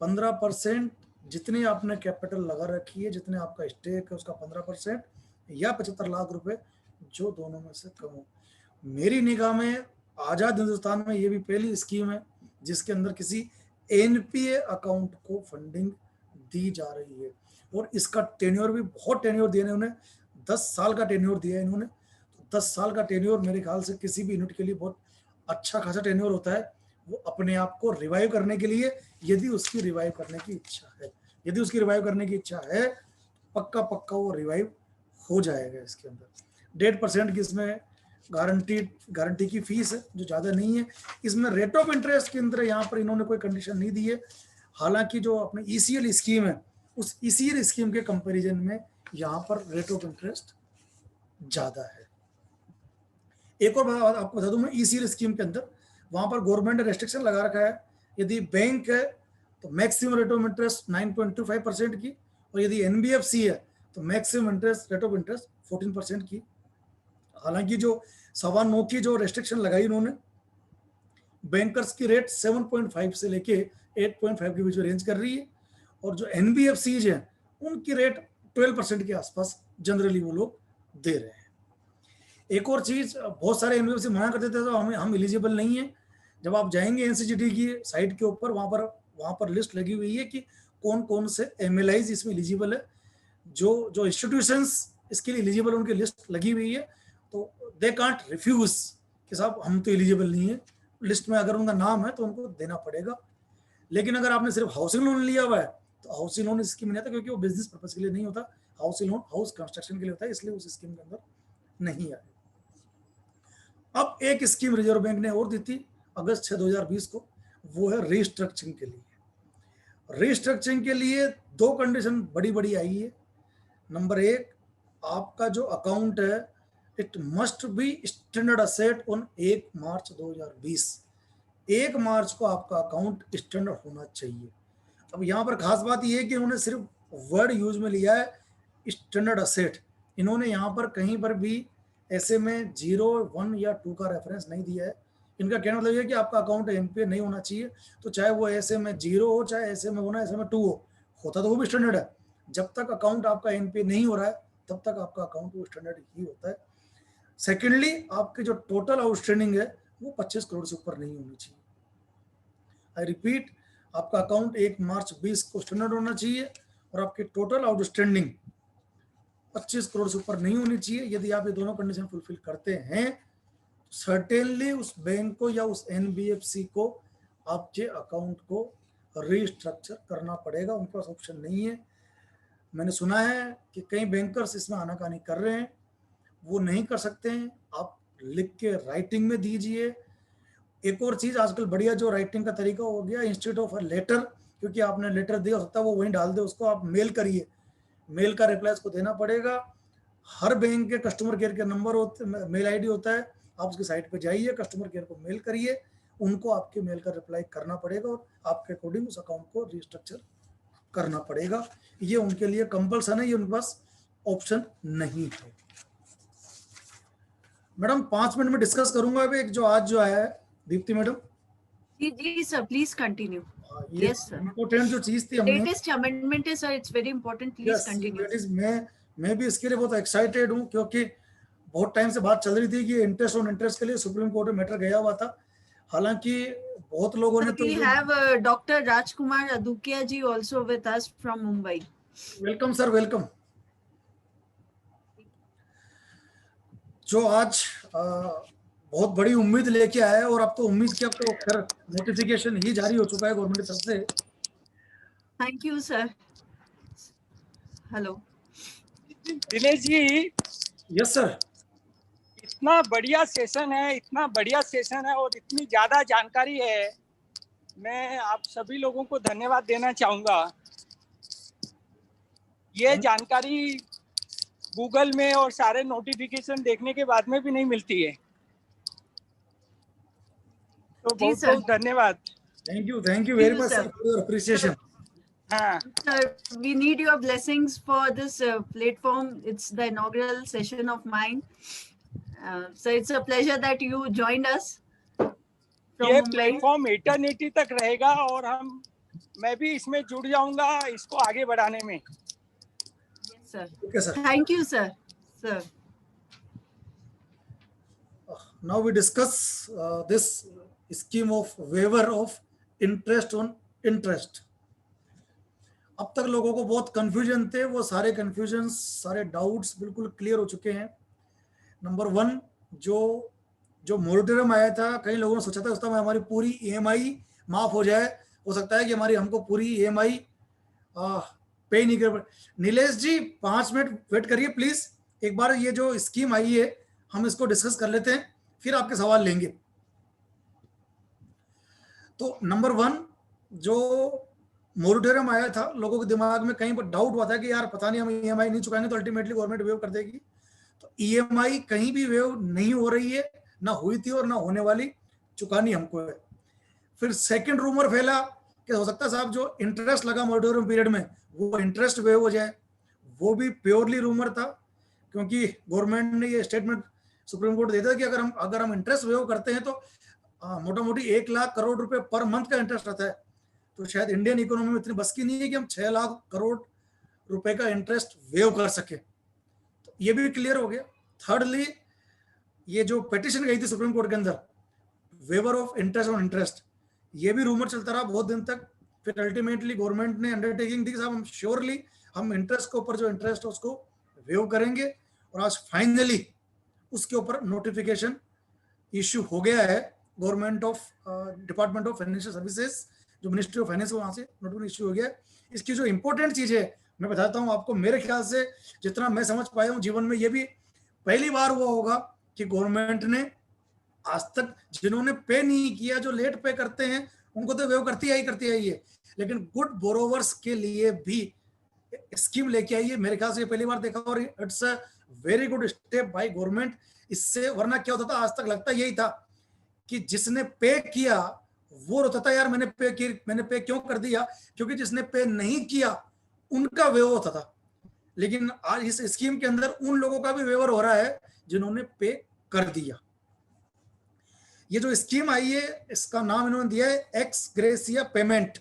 C: 15% जितनी आपने कैपिटल लगा रखी है, जितने आपका स्टेक है उसका 15% या 75 लाख रुपए, जो दोनों में से कम हो। मेरी निगाह में आजाद हिंदुस्तान में ये भी पहली स्कीम है जिसके अंदर किसी एनपीए अकाउंट को फंडिंग दी जा रही है और इसका टेन्योर भी बहुत टेन्योर दिया इन्होंने, 10 साल का टेन्योर दिया है इन्होंने। तो 10 साल का टेन्योर मेरे ख्याल से किसी भी यूनिट के लिए बहुत अच्छा खासा टेन्योर होता है। वो अपने आप को रिवाइव करने के लिए, यदि उसकी रिवाइव करने की इच्छा है, यदि उसकी रिवाइव करने की इच्छा है पक्का पक्का वो रिवाइव हो जाएगा। इसके अंदर 1.5% की इसमें गारंटी की फीस है जो ज्यादा नहीं है। इसमें रेट ऑफ इंटरेस्ट के अंदर यहाँ पर इन्होंने कोई कंडीशन नहीं दी है, हालांकि जो अपने ईसीएल स्कीम है उस ईसीएल स्कीम के कंपैरिजन में यहाँ पर रेट ऑफ इंटरेस्ट ज्यादा है। एक और बात आपको बता दूं मैं, ईसीएल स्कीम के अंदर वहां पर गवर्नमेंट ने रेस्ट्रिक्शन लगा रखा है, यदि बैंक है तो मैक्सिमम रेट ऑफ इंटरेस्ट 9.25% की, और यदि एनबीएफसी है तो maximum interest rate of interest 14% की। हालांकि जो 9.25 की जो रेस्ट्रिक्शन लगाई उन्होंने, बैंकर्स की रेट 7.5 से लेके 8.5 के बीच में रेंज कर रही है, और जो एनबीएफसीज हैं उनकी रेट 12% के आसपास जनरली वो लोग दे रहे हैं। एक और चीज, बहुत सारे एनबीएफसी मना कर देते थे तो हम एलिजिबल नहीं है। जब आप जाएंगे एनसीजीटी की साइट के ऊपर, वहां पर लिस्ट लगी हुई है कि कौन कौन से एमएलआईज इसमें एलिजिबल है, जो इंस्टीट्यूशंस इसके लिए एलिजिबल उनकी लिस्ट लगी हुई है। तो दे कांट रिफ्यूज कि साहब हम तो एलिजिबल नहीं है, लिस्ट में अगर उनका नाम है तो उनको देना पड़ेगा। लेकिन अगर आपने सिर्फ हाउसिंग लोन लिया हुआ है तो हाउसिंग लोन स्कीम नहीं आता, क्योंकि वो बिजनेस पर्पज के लिए नहीं होता, हाउसिंग लोन हाउस कंस्ट्रक्शन के लिए होता है, इसलिए उस स्कीम के अंदर नहीं आए। अब एक स्कीम रिजर्व बैंक ने और दी थी अगस्त 6 2020 को, वो है रिस्ट्रक्चरिंग के लिए। रिस्ट्रक्चरिंग के लिए दो कंडीशन बड़ी बड़ी आई है। नंबर 1, आपका जो अकाउंट है it must be standard asset on 1 March 2020। 1 मार्च को आपका अकाउंट स्टैंडर्ड होना चाहिए। अब यहाँ पर खास बात यह है कि उन्होंने सिर्फ वर्ड यूज में लिया है स्टैंडर्ड असेट, इन्होंने यहाँ पर कहीं पर भी ऐसे में 0, 1 या 2 का रेफरेंस नहीं दिया है। इनका कहना मतलब ये कि आपका अकाउंट एनपीए नहीं होना चाहिए, तो चाहे वो ऐसे में 0 हो, चाहे ऐसे में होना, ऐसे में 2 हो, होता तो वो भी स्टैंडर्ड है। जब तक अकाउंट आपका एनपीए नहीं हो रहा है तब तक आपका अकाउंट वो स्टैंडर्ड ही होता है। सेकेंडली, आपकी जो टोटल आउटस्टैंडिंग है वो 25 करोड़ से ऊपर नहीं होनी चाहिए। आई रिपीट, आपका अकाउंट 1 मार्च 20 को स्टैंडर्ड होना चाहिए और आपकी टोटल आउटस्टैंडिंग 25 करोड़ से ऊपर नहीं होनी चाहिए। यदि आप ये दोनों कंडीशन फुलफिल करते हैं तो सर्टेनली उस बैंक को या उस एनबीएफसी को आपके अकाउंट को रिस्ट्रक्चर करना पड़ेगा, उनके पास ऑप्शन नहीं है। मैंने सुना है कि कई बैंकर्स इसमें आनाकानी कर रहे हैं, वो नहीं कर सकते हैं। आप लिख के राइटिंग में दीजिए, एक और चीज आजकल बढ़िया जो राइटिंग का तरीका हो गया, इंस्टीट्यूट ऑफ लेटर, क्योंकि आपने लेटर दिया, हो सकता है वो वहीं डाल दे, उसको आप मेल करिए, मेल का रिप्लाई उसको देना पड़ेगा। हर बैंक के कस्टमर केयर के नंबर होते, मेल आईडी होता है, आप उसकी साइट पे जाइए, कस्टमर केयर को मेल करिए, उनको आपके मेल का रिप्लाई करना पड़ेगा और आपके अकॉर्डिंग उस अकाउंट को रिस्ट्रक्चर करना पड़ेगा। ये उनके लिए कंपल्सन है, ये उनके पास ऑप्शन नहीं है। मैडम 5 मिनट में डिस्कस करूंगा अभी एक जो आज जो आया है, दीप्ति मैडम।
B: जी सर, प्लीज कंटिन्यू।
C: ये
B: Yes, sir.
C: इम्पोर्टेंट जो चीज थी हमने,
B: लेटेस्ट अमेंडमेंट है sir, it's very important, please continue.
C: that is, मैं भी इसके लिए बहुत एक्साइटेड हूँ, क्योंकि बहुत टाइम से बात चल रही थी कि इंटरेस्ट ऑन इंटरेस्ट के लिए सुप्रीम कोर्ट में मैटर गया हुआ था। हालांकि बहुत लोगों ने तो
B: We have Dr. Rajkumar Adukia ji also with us from Mumbai.
C: Welcome sir, welcome. जो आज बहुत बड़ी उम्मीद लेके आया है, और अब तो उम्मीद क्या, तो खैर नोटिफिकेशन ही जारी हो चुका है गवर्नमेंट की तरफ से।
B: Thank you sir. Hello
D: Dinesh ji,
C: yes sir.
D: इतना बढ़िया सेशन है, इतना बढ़िया सेशन है और इतनी ज्यादा जानकारी है, मैं आप सभी लोगों को धन्यवाद देना चाहूंगा। ये जानकारी गूगल में और सारे नोटिफिकेशन देखने के बाद में भी नहीं मिलती है, तो बहुत बहुत धन्यवाद।
C: Thank you very much sir for your appreciation.
D: हाँ
B: sir, we need your blessings for this platform. It's the inaugural session of mine. So it's a pleasure that you joined us from
D: ये
B: Mumbai.
D: Platform eternity तक रहेगा और मैं भी इसमें जुड़ जाऊंगा इसको आगे बढ़ाने में।
B: Yes, sir.
C: Okay, sir.
B: Thank you, sir. Sir.
C: Now we discuss this scheme of waiver of interest on interest. अब तक लोगों को बहुत कंफ्यूजन थे, वो सारे कंफ्यूजन, सारे डाउट्स बिल्कुल क्लियर हो चुके हैं। नंबर 1, जो मोरेटोरियम आया था, कई लोगों ने सोचा था उस समय हमारी पूरी ईएमआई माफ हो जाए, हो सकता है कि हमको पूरी ईएमआई पे नहीं कर। नीलेश जी 5 मिनट वेट करिए प्लीज, एक बार ये जो स्कीम आई है हम इसको डिस्कस कर लेते हैं, फिर आपके सवाल लेंगे। तो नंबर 1, जो मोरेटोरियम आया था, लोगों के दिमाग में कहीं पर डाउट हुआ था कि यार पता नहीं हम ईएमआई नहीं चुकाएंगे तो अल्टीमेटली गवर्नमेंट वेव कर देगी। तो ईएमआई कहीं भी वेव नहीं हो रही है, ना हुई थी और ना होने वाली, चुकानी हमको है। फिर सेकंड रूमर फैला कि हो सकता है साहब जो इंटरेस्ट लगा मोरेटोरियम पीरियड में वो इंटरेस्ट वेव हो जाए। वो भी प्योरली रूमर था, क्योंकि गवर्नमेंट ने ये स्टेटमेंट सुप्रीम कोर्ट दे दिया कि अगर हम इंटरेस्ट वेव करते हैं तो मोटा मोटी 1 लाख करोड़ रुपए पर मंथ का इंटरेस्ट रहता है। तो शायद इंडियन इकोनॉमी में इतनी बस की नहीं है कि हम 6 लाख करोड़ रुपए का इंटरेस्ट वेव कर सके। तो ये भी क्लियर हो गया। थर्डली, ये जो पिटीशन गई थी सुप्रीम कोर्ट के अंदर, waiver of interest on interest, ये भी रूमर चलता रहा बहुत दिन तक। फिर अल्टीमेटली गवर्नमेंट ने अंडरटेकिंग दी कि साहब हम श्योरली हम इंटरेस्ट के ऊपर जो इंटरेस्ट है उसको वेव करेंगे, और आज फाइनली उसके ऊपर नोटिफिकेशन इश्यू हो गया है। Government of department of financial services, जो मिनिस्ट्री ऑफ फाइनेंस, वहां से नोटिफिकेशन इश्यू हो गया है। इसकी जो इंपॉर्टेंट चीज है मैं बताता हूँ आपको, मेरे ख्याल से जितना मैं समझ पाया हूँ जीवन में, ये भी पहली बार हुआ होगा कि गवर्नमेंट ने आज तक जिन्होंने पे नहीं किया, जो लेट पे करते हैं उनको तो वेव करती आई है, लेकिन गुड बोरोवर्स के लिए भी स्कीम लेके आई है। मेरे ख्याल से पहली बार देखा, और it's a very good step by government. इससे वरना क्या होता था, आज तक लगता यही था कि जिसने पे किया वो रोता था यार मैंने पे क्यों कर दिया, क्योंकि जिसने पे नहीं किया उनका वेव होता था। लेकिन आज इस स्कीम के अंदर उन लोगों का भी वेवर हो रहा है जिन्होंने पे कर दिया। ये जो स्कीम आई है इसका नाम इन्होंने दिया है x gratia payment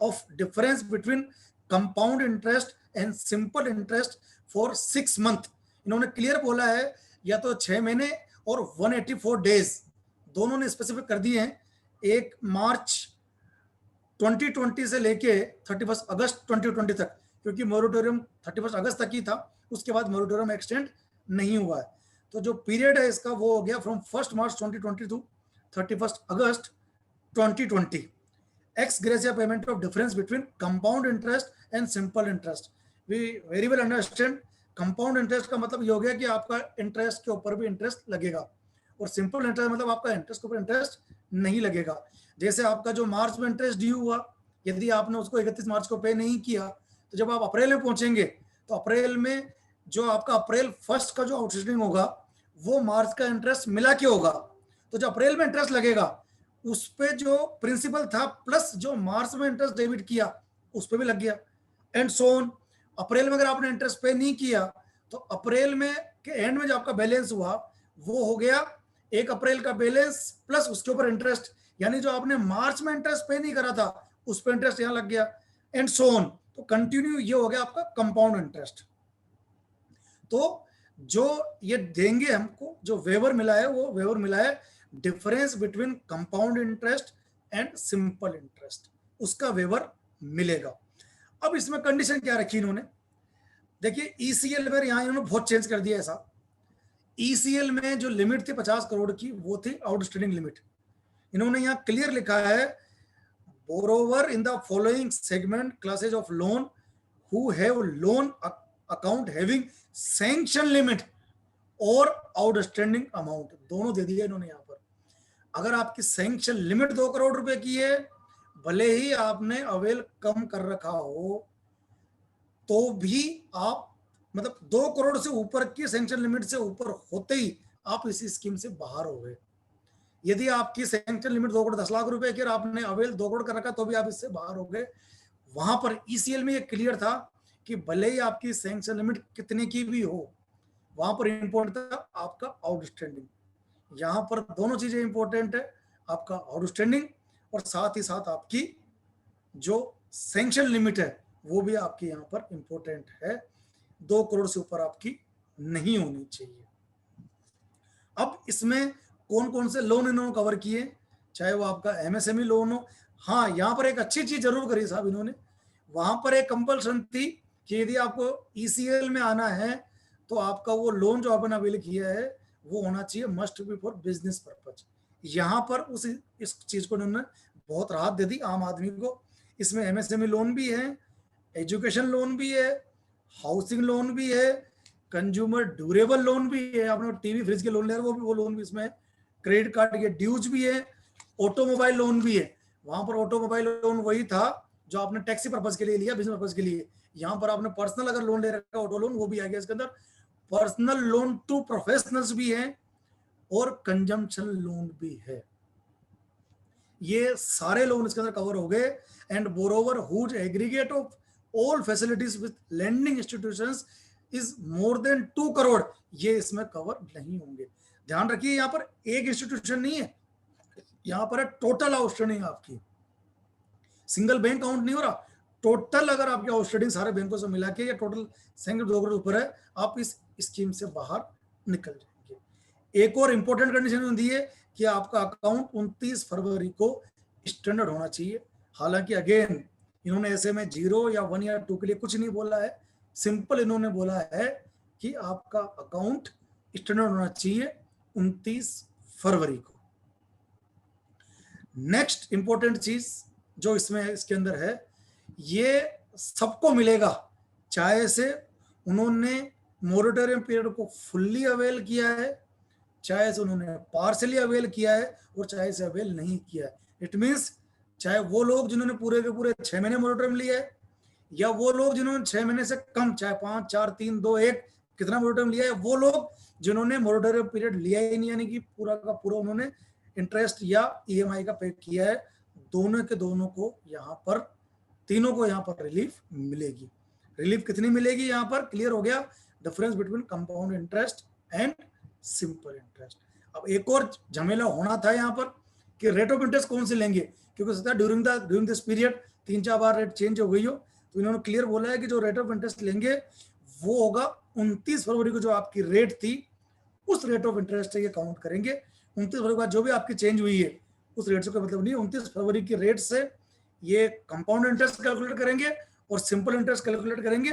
C: of difference between compound interest and simple interest for 6 month. इन्होंने क्लियर बोला है, या तो 6 महीने और 184 डेज, दोनों ने स्पेसिफिक कर दिए हैं। 1 मार्च 2020 से लेके 31 अगस्त 2020 तक, क्योंकि मोरेटोरियम 31 अगस्त तक ही था, उसके बाद मोरेटोरियम एक्सटेंड नहीं हुआ है। तो जो पीरियड है इसका वो हो गया from 1 March 2020 to 31 August 2020। Ex gratia payment of difference between compound interest and simple interest. We very well understand, compound interest का मतलब ये हो गया कि आपका इंटरेस्ट के ऊपर भी इंटरेस्ट लगेगा, और सिंपल इंटरेस्ट मतलब आपका इंटरेस्ट के ऊपर इंटरेस्ट नहीं लगेगा। जैसे आपका जो मार्च में इंटरेस्ट ड्यू हुआ, यदि आपने उसको 31 मार्च को पे नहीं किया, तो जब आप अप्रैल में पहुंचेंगे तो अप्रैल में जो आपका अप्रैल 1 का जो आउटस्टैंडिंग होगा वो मार्च का इंटरेस्ट मिला के होगा। तो जो अप्रैल में इंटरेस्ट लगेगा उस पे जो प्रिंसिपल था प्लस जो मार्च में इंटरेस्ट डेबिट किया उस पे भी लग गया, एंड सो ऑन। अप्रैल में अगर आपने इंटरेस्ट पे नहीं किया तो अप्रैल में के एंड में जो आपका बैलेंस हुआ वो हो गया 1 अप्रैल का बैलेंस प्लस उसके ऊपर इंटरेस्ट, यानी जो आपने मार्च में इंटरेस्ट पे नहीं करा था उस पर इंटरेस्ट यहां लग गया, एंड सो ऑन। तो कंटिन्यू ये हो गया आपका कंपाउंड इंटरेस्ट। तो जो ये देंगे हमको, जो वेवर मिला है वो वेवर मिला है difference between compound interest and simple interest, उसका वेवर मिलेगा। अब इसमें कंडीशन क्या रखी इन्होंने, देखिए ईसीएल में यहां इन्होंने बहुत चेंज कर दिया ऐसा। ईसीएल में जो लिमिट थी 50 करोड़ की वो थी आउटस्टैंडिंग लिमिट। इन्होंने यहां क्लियर लिखा है borrower in the following segment classes of loan who have loan account having sanction limit और आउटस्टैंडिंग अमाउंट, दोनों दे दिया इन्होंने यहां पर। अगर आपकी सैंक्शन लिमिट 2 करोड़ रुपए की है, भले ही आपने अवेल कम कर रखा हो तो भी आप मतलब 2 करोड़ से ऊपर की सैंक्शन लिमिट से ऊपर होते ही आप इस स्कीम से बाहर हो गए। यदि आपकी सैंक्शन लिमिट 2 करोड़ 10 लाख रुपए की और आपने अवेल 2 करोड़ कर रखा तो भी आप इससे बाहर हो गए। वहां पर ईसीएल में ये क्लियर था कि भले ही आपकी सैंक्शन लिमिट कितने की भी हो, वहां पर इंपॉर्टेंट था आपका आउटस्टैंडिंग। यहां पर दोनों चीजें इंपॉर्टेंट है, आपका आउटस्टैंडिंग और साथ ही साथ आपकी जो सैंक्शन लिमिट है वो भी आपकी यहाँ पर इंपॉर्टेंट है। 2 करोड़ से ऊपर आपकी नहीं होनी चाहिए। अब इसमें कौन कौन से लोन इन्होंने कवर किए, चाहे वो आपका एमएसएमई लोन हो। हाँ, यहाँ पर एक अच्छी चीज जरूर करी साहब इन्होंने, वहां पर एक कंपल्सन थी कि यदि आपको ईसीएल में आना है तो आपका वो लोन जो आपने अवेल किया है वो होना चाहिए must be for business purpose. यहाँ पर उस इस चीज को उन्होंने बहुत राहत दे दी आम आदमी को। इसमें एमएसएमई लोन भी है, एजुकेशन लोन भी है, हाउसिंग लोन भी है, कंज्यूमर ड्यूरेबल लोन भी है, आपने टीवी फ्रिज के लोन ले रहे वो लोन भी इसमें है, क्रेडिट कार्ड के ड्यूज भी है, ऑटोमोबाइल लोन भी है। वहां पर ऑटोमोबाइल लोन वही था जो आपने टैक्सी पर्पज के लिए लिया, बिजनेस पर्पज के लिए। यहाँ पर आपने पर्सनल अगर लोन ले रखा ऑटो लोन वो भी आ गया इसके अंदर। पर्सनल लोन टू प्रोफेशनल्स भी है और कंजम्पशन लोन भी है। ये सारे लोन इसके अंदर कवर हो गए। And moreover whose aggregate of all facilities with lending institutions is more than 2 crore, ये इसमें कवर नहीं होंगे। ध्यान रखिए यहाँ पर एक इंस्टीट्यूशन नहीं है, यहाँ पर है टोटल आउटस्टैंडिंग आपकी, सिंगल बैंक काउंट नहीं हो रहा, टोटल अगर आपकी आउटस्टैंडिंग सारे बैंकों से मिला के या टोटल सैंक्शन 2 करोड़ ऊपर है, आप इस स्कीम से बाहर निकल जाएंगे। एक और इंपॉर्टेंट कंडीशन दी है कि आपका अकाउंट 29 फरवरी को स्टैंडर्ड होना चाहिए। हालांकि अगेन इन्होंने ऐसे में 0 या 1 या 2 के लिए कुछ नहीं बोला है, सिंपल इन्होंने बोला है कि आपका अकाउंट स्टैंडर्ड होना चाहिए 29 फरवरी को। नेक्स्ट इंपॉर्टेंट चीज जो इसमें इसके अंदर है, ये सबको मिलेगा, चाहे से उन्होंने मोरेटोरियम पीरियड को फुल्ली अवेल किया है, चाहे से उन्होंने पार्शली अवेल किया है और चाहे से अवेल नहीं किया है। इट मींस चाहे वो लोग जिन्होंने पूरे के पूरे 6 महीने मोरेटोरियम लिया है या वो लोग जिन्होंने 6 महीने से कम, चाहे 5, 4, 3, 2, 1 कितना मोरेटोरियम लिया है, वो लोग जिन्होंने मोरेटोरियम पीरियड लिया ही नहीं, यानी कि पूरा का पूरा उन्होंने इंटरेस्ट या ईएमआई का पे किया है, दोनों के दोनों को यहाँ पर, तीनों को यहाँ पर रिलीफ मिलेगी। रिलीफ कितनी मिलेगी यहाँ पर क्लियर हो गया, difference between compound interest and simple interest. अब एक और झमेला होना था यहाँ पर कि रेट ऑफ इंटरेस्ट कौन से लेंगे, क्योंकि सकता है during this period 3-4 bar rate change हो गई हो, तो इन्होंने क्लियर बोला है कि जो रेट ऑफ इंटरेस्ट लेंगे वो होगा 29 फरवरी को जो आपकी रेट थी उस रेट ऑफ इंटरेस्ट से ये काउंट करेंगे। 29 फरवरी के बाद जो भी आपकी चेंज हुई है उस रेट से कोई मतलब नहीं, 29 फरवरी की रेट से ये कंपाउंड इंटरेस्ट कैलकुलेट करेंगे और सिंपल इंटरेस्ट कैलकुलेट करेंगे,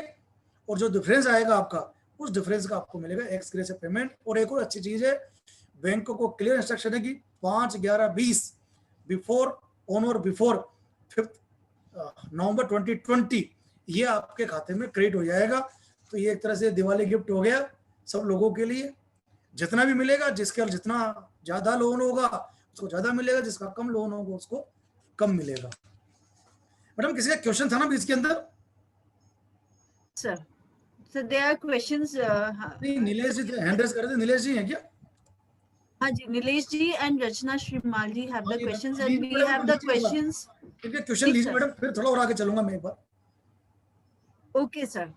C: और जो डिफरेंस आएगा आपका उस डिफरेंस का आपको मिलेगा एक्स ग्रे से पेमेंट। और एक और अच्छी चीज है, बैंक को क्लियर इंस्ट्रक्शन है कि 5/11/20 बिफोर ऑन और बिफोर 5 नवंबर 2020 ये आपके खाते में क्रेडिट हो जाएगा। तो ये एक तरह से दिवाली गिफ्ट हो गया सब लोगों के लिए। जितना भी मिलेगा, जिसका जितना ज्यादा लोन होगा उसको ज्यादा मिलेगा, जिसका कम लोन होगा उसको कम मिलेगा। मैडम किसी का क्वेश्चन था ना बीच के अंदर?
B: Sir, so there are questions.
C: नहीं, नीलेश जी हैंड रेज कर रहे थे, नीलेश जी हैं क्या?
B: हाँ जी, नीलेश जी and Rachna Shrimal ji have the
C: हाँ जी,
B: questions
C: लीजिए
B: and we
C: madam,
B: have the
C: लीजिए एक बार।
B: questions.
C: इनके क्वेश्चन
B: ठीक
C: लीजिए
B: सर।
C: मैडम, फिर थोड़ा और आगे चलूंगा मैं एक बार।
B: Okay, sir.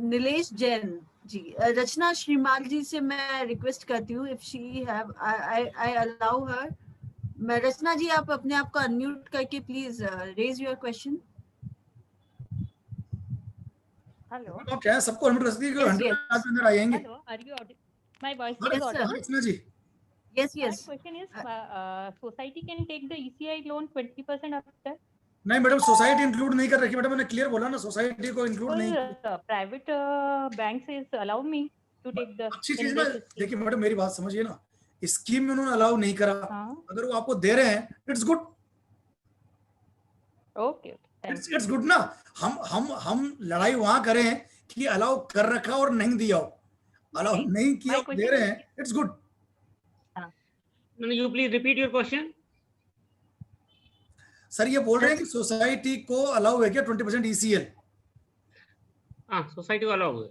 B: नीलेश जैन जी, रचना श्रीमाल जी से मैं रिक्वेस्ट करती हूँ, if she have, I allow her. मैं रचना जी, आप अपने आप को अनम्यूट करके please raise your question.
E: Hello.
C: आप चाहे सबको अनम्यूट कर सकती है, क्योंकि
B: Yes,
C: 100
B: yes.
C: आदमी अंदर आएंगे।
E: Hello. Are you audible? My voice
C: हाँ,
E: is
B: Yes, sir.
E: audible.
C: Rachna ji.
B: Yes,
E: My
B: yes.
E: question is, society can take the ECI loan 20% after?
C: नहीं मैडम, सोसाइटी इंक्लूड नहीं कर रखी मैडम, मैंने क्लियर बोला ना, सोसाइटी को इंक्लूड नहीं किया।
E: Private banks is allow me to take the.
C: अच्छी चीज
E: in
C: ना,
E: this scheme.
C: देखिए मैडम मेरी बात समझिए ना, स्कीम में उन्होंने अलाउ नहीं करा,
E: हाँ.
C: अगर वो आपको दे रहे हैं it's good,
E: Okay. Thank you.
C: It's good ना। हम लड़ाई वहां करें कि अलाउ कर रखा और नहीं दिया हो, अलाउ
E: नहीं,
C: नहीं किया
E: my
C: और दे
E: question
C: रहे
E: is-
C: हैं, it's good.
A: No, you please repeat your question.
C: Sir ये बोल रहे हैं कि सोसाइटी को अलाउ है क्या 20% ECL?
A: हाँ, सोसाइटी को अलाउ है।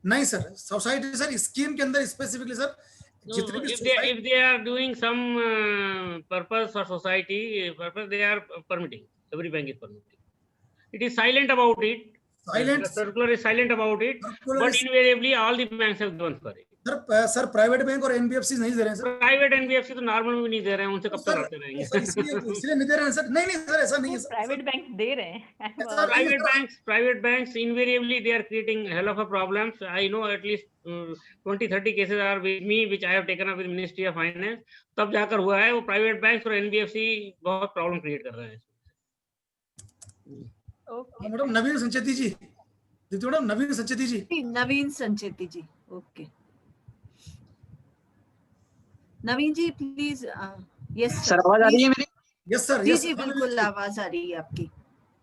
C: नहीं सर, सोसाइटी सर स्कीम के अंदर स्पेसिफिकली सर
A: No,
C: जितने भी
A: if they are doing some purpose for society purpose, they are permitting. Every bank is permitting. It is silent about it.
C: Silent.
A: The circular is silent about it,
C: Circular
A: but
C: is-
A: invariably all the banks have given for it.
C: Sir private bank और NBFC नहीं दे रहे हैं sir.
A: Private NBFC तो normal में नहीं दे रहे हैं, उनसे कब तक लड़ते रहेंगे?
C: सर इसलिए नहीं दे रहे हैं सर। नहीं सर, ऐसा नहीं है सर।
E: Private banks दे रहे हैं.
C: ऐसा नहीं है sir.
A: private banks invariably they are creating hell of a problems. I know at least 20-30 cases are with me which I have taken up with Ministry of Finance. तब जाकर हुआ है, वो प्राइवेट बैंक्स और NBFC बहुत problem create कर रहे हैं।
E: Okay.
C: मैडम नवीन संचेती जी, दीदी madam Naveen Sancheti ji.
B: Naveen Sancheti ji, okay. Naveen ji please. Yes
F: sir, आवाज आ रही है मेरी?
C: यस सर,
B: जी
C: यस
B: जी बिल्कुल आवाज आ रही है आपकी।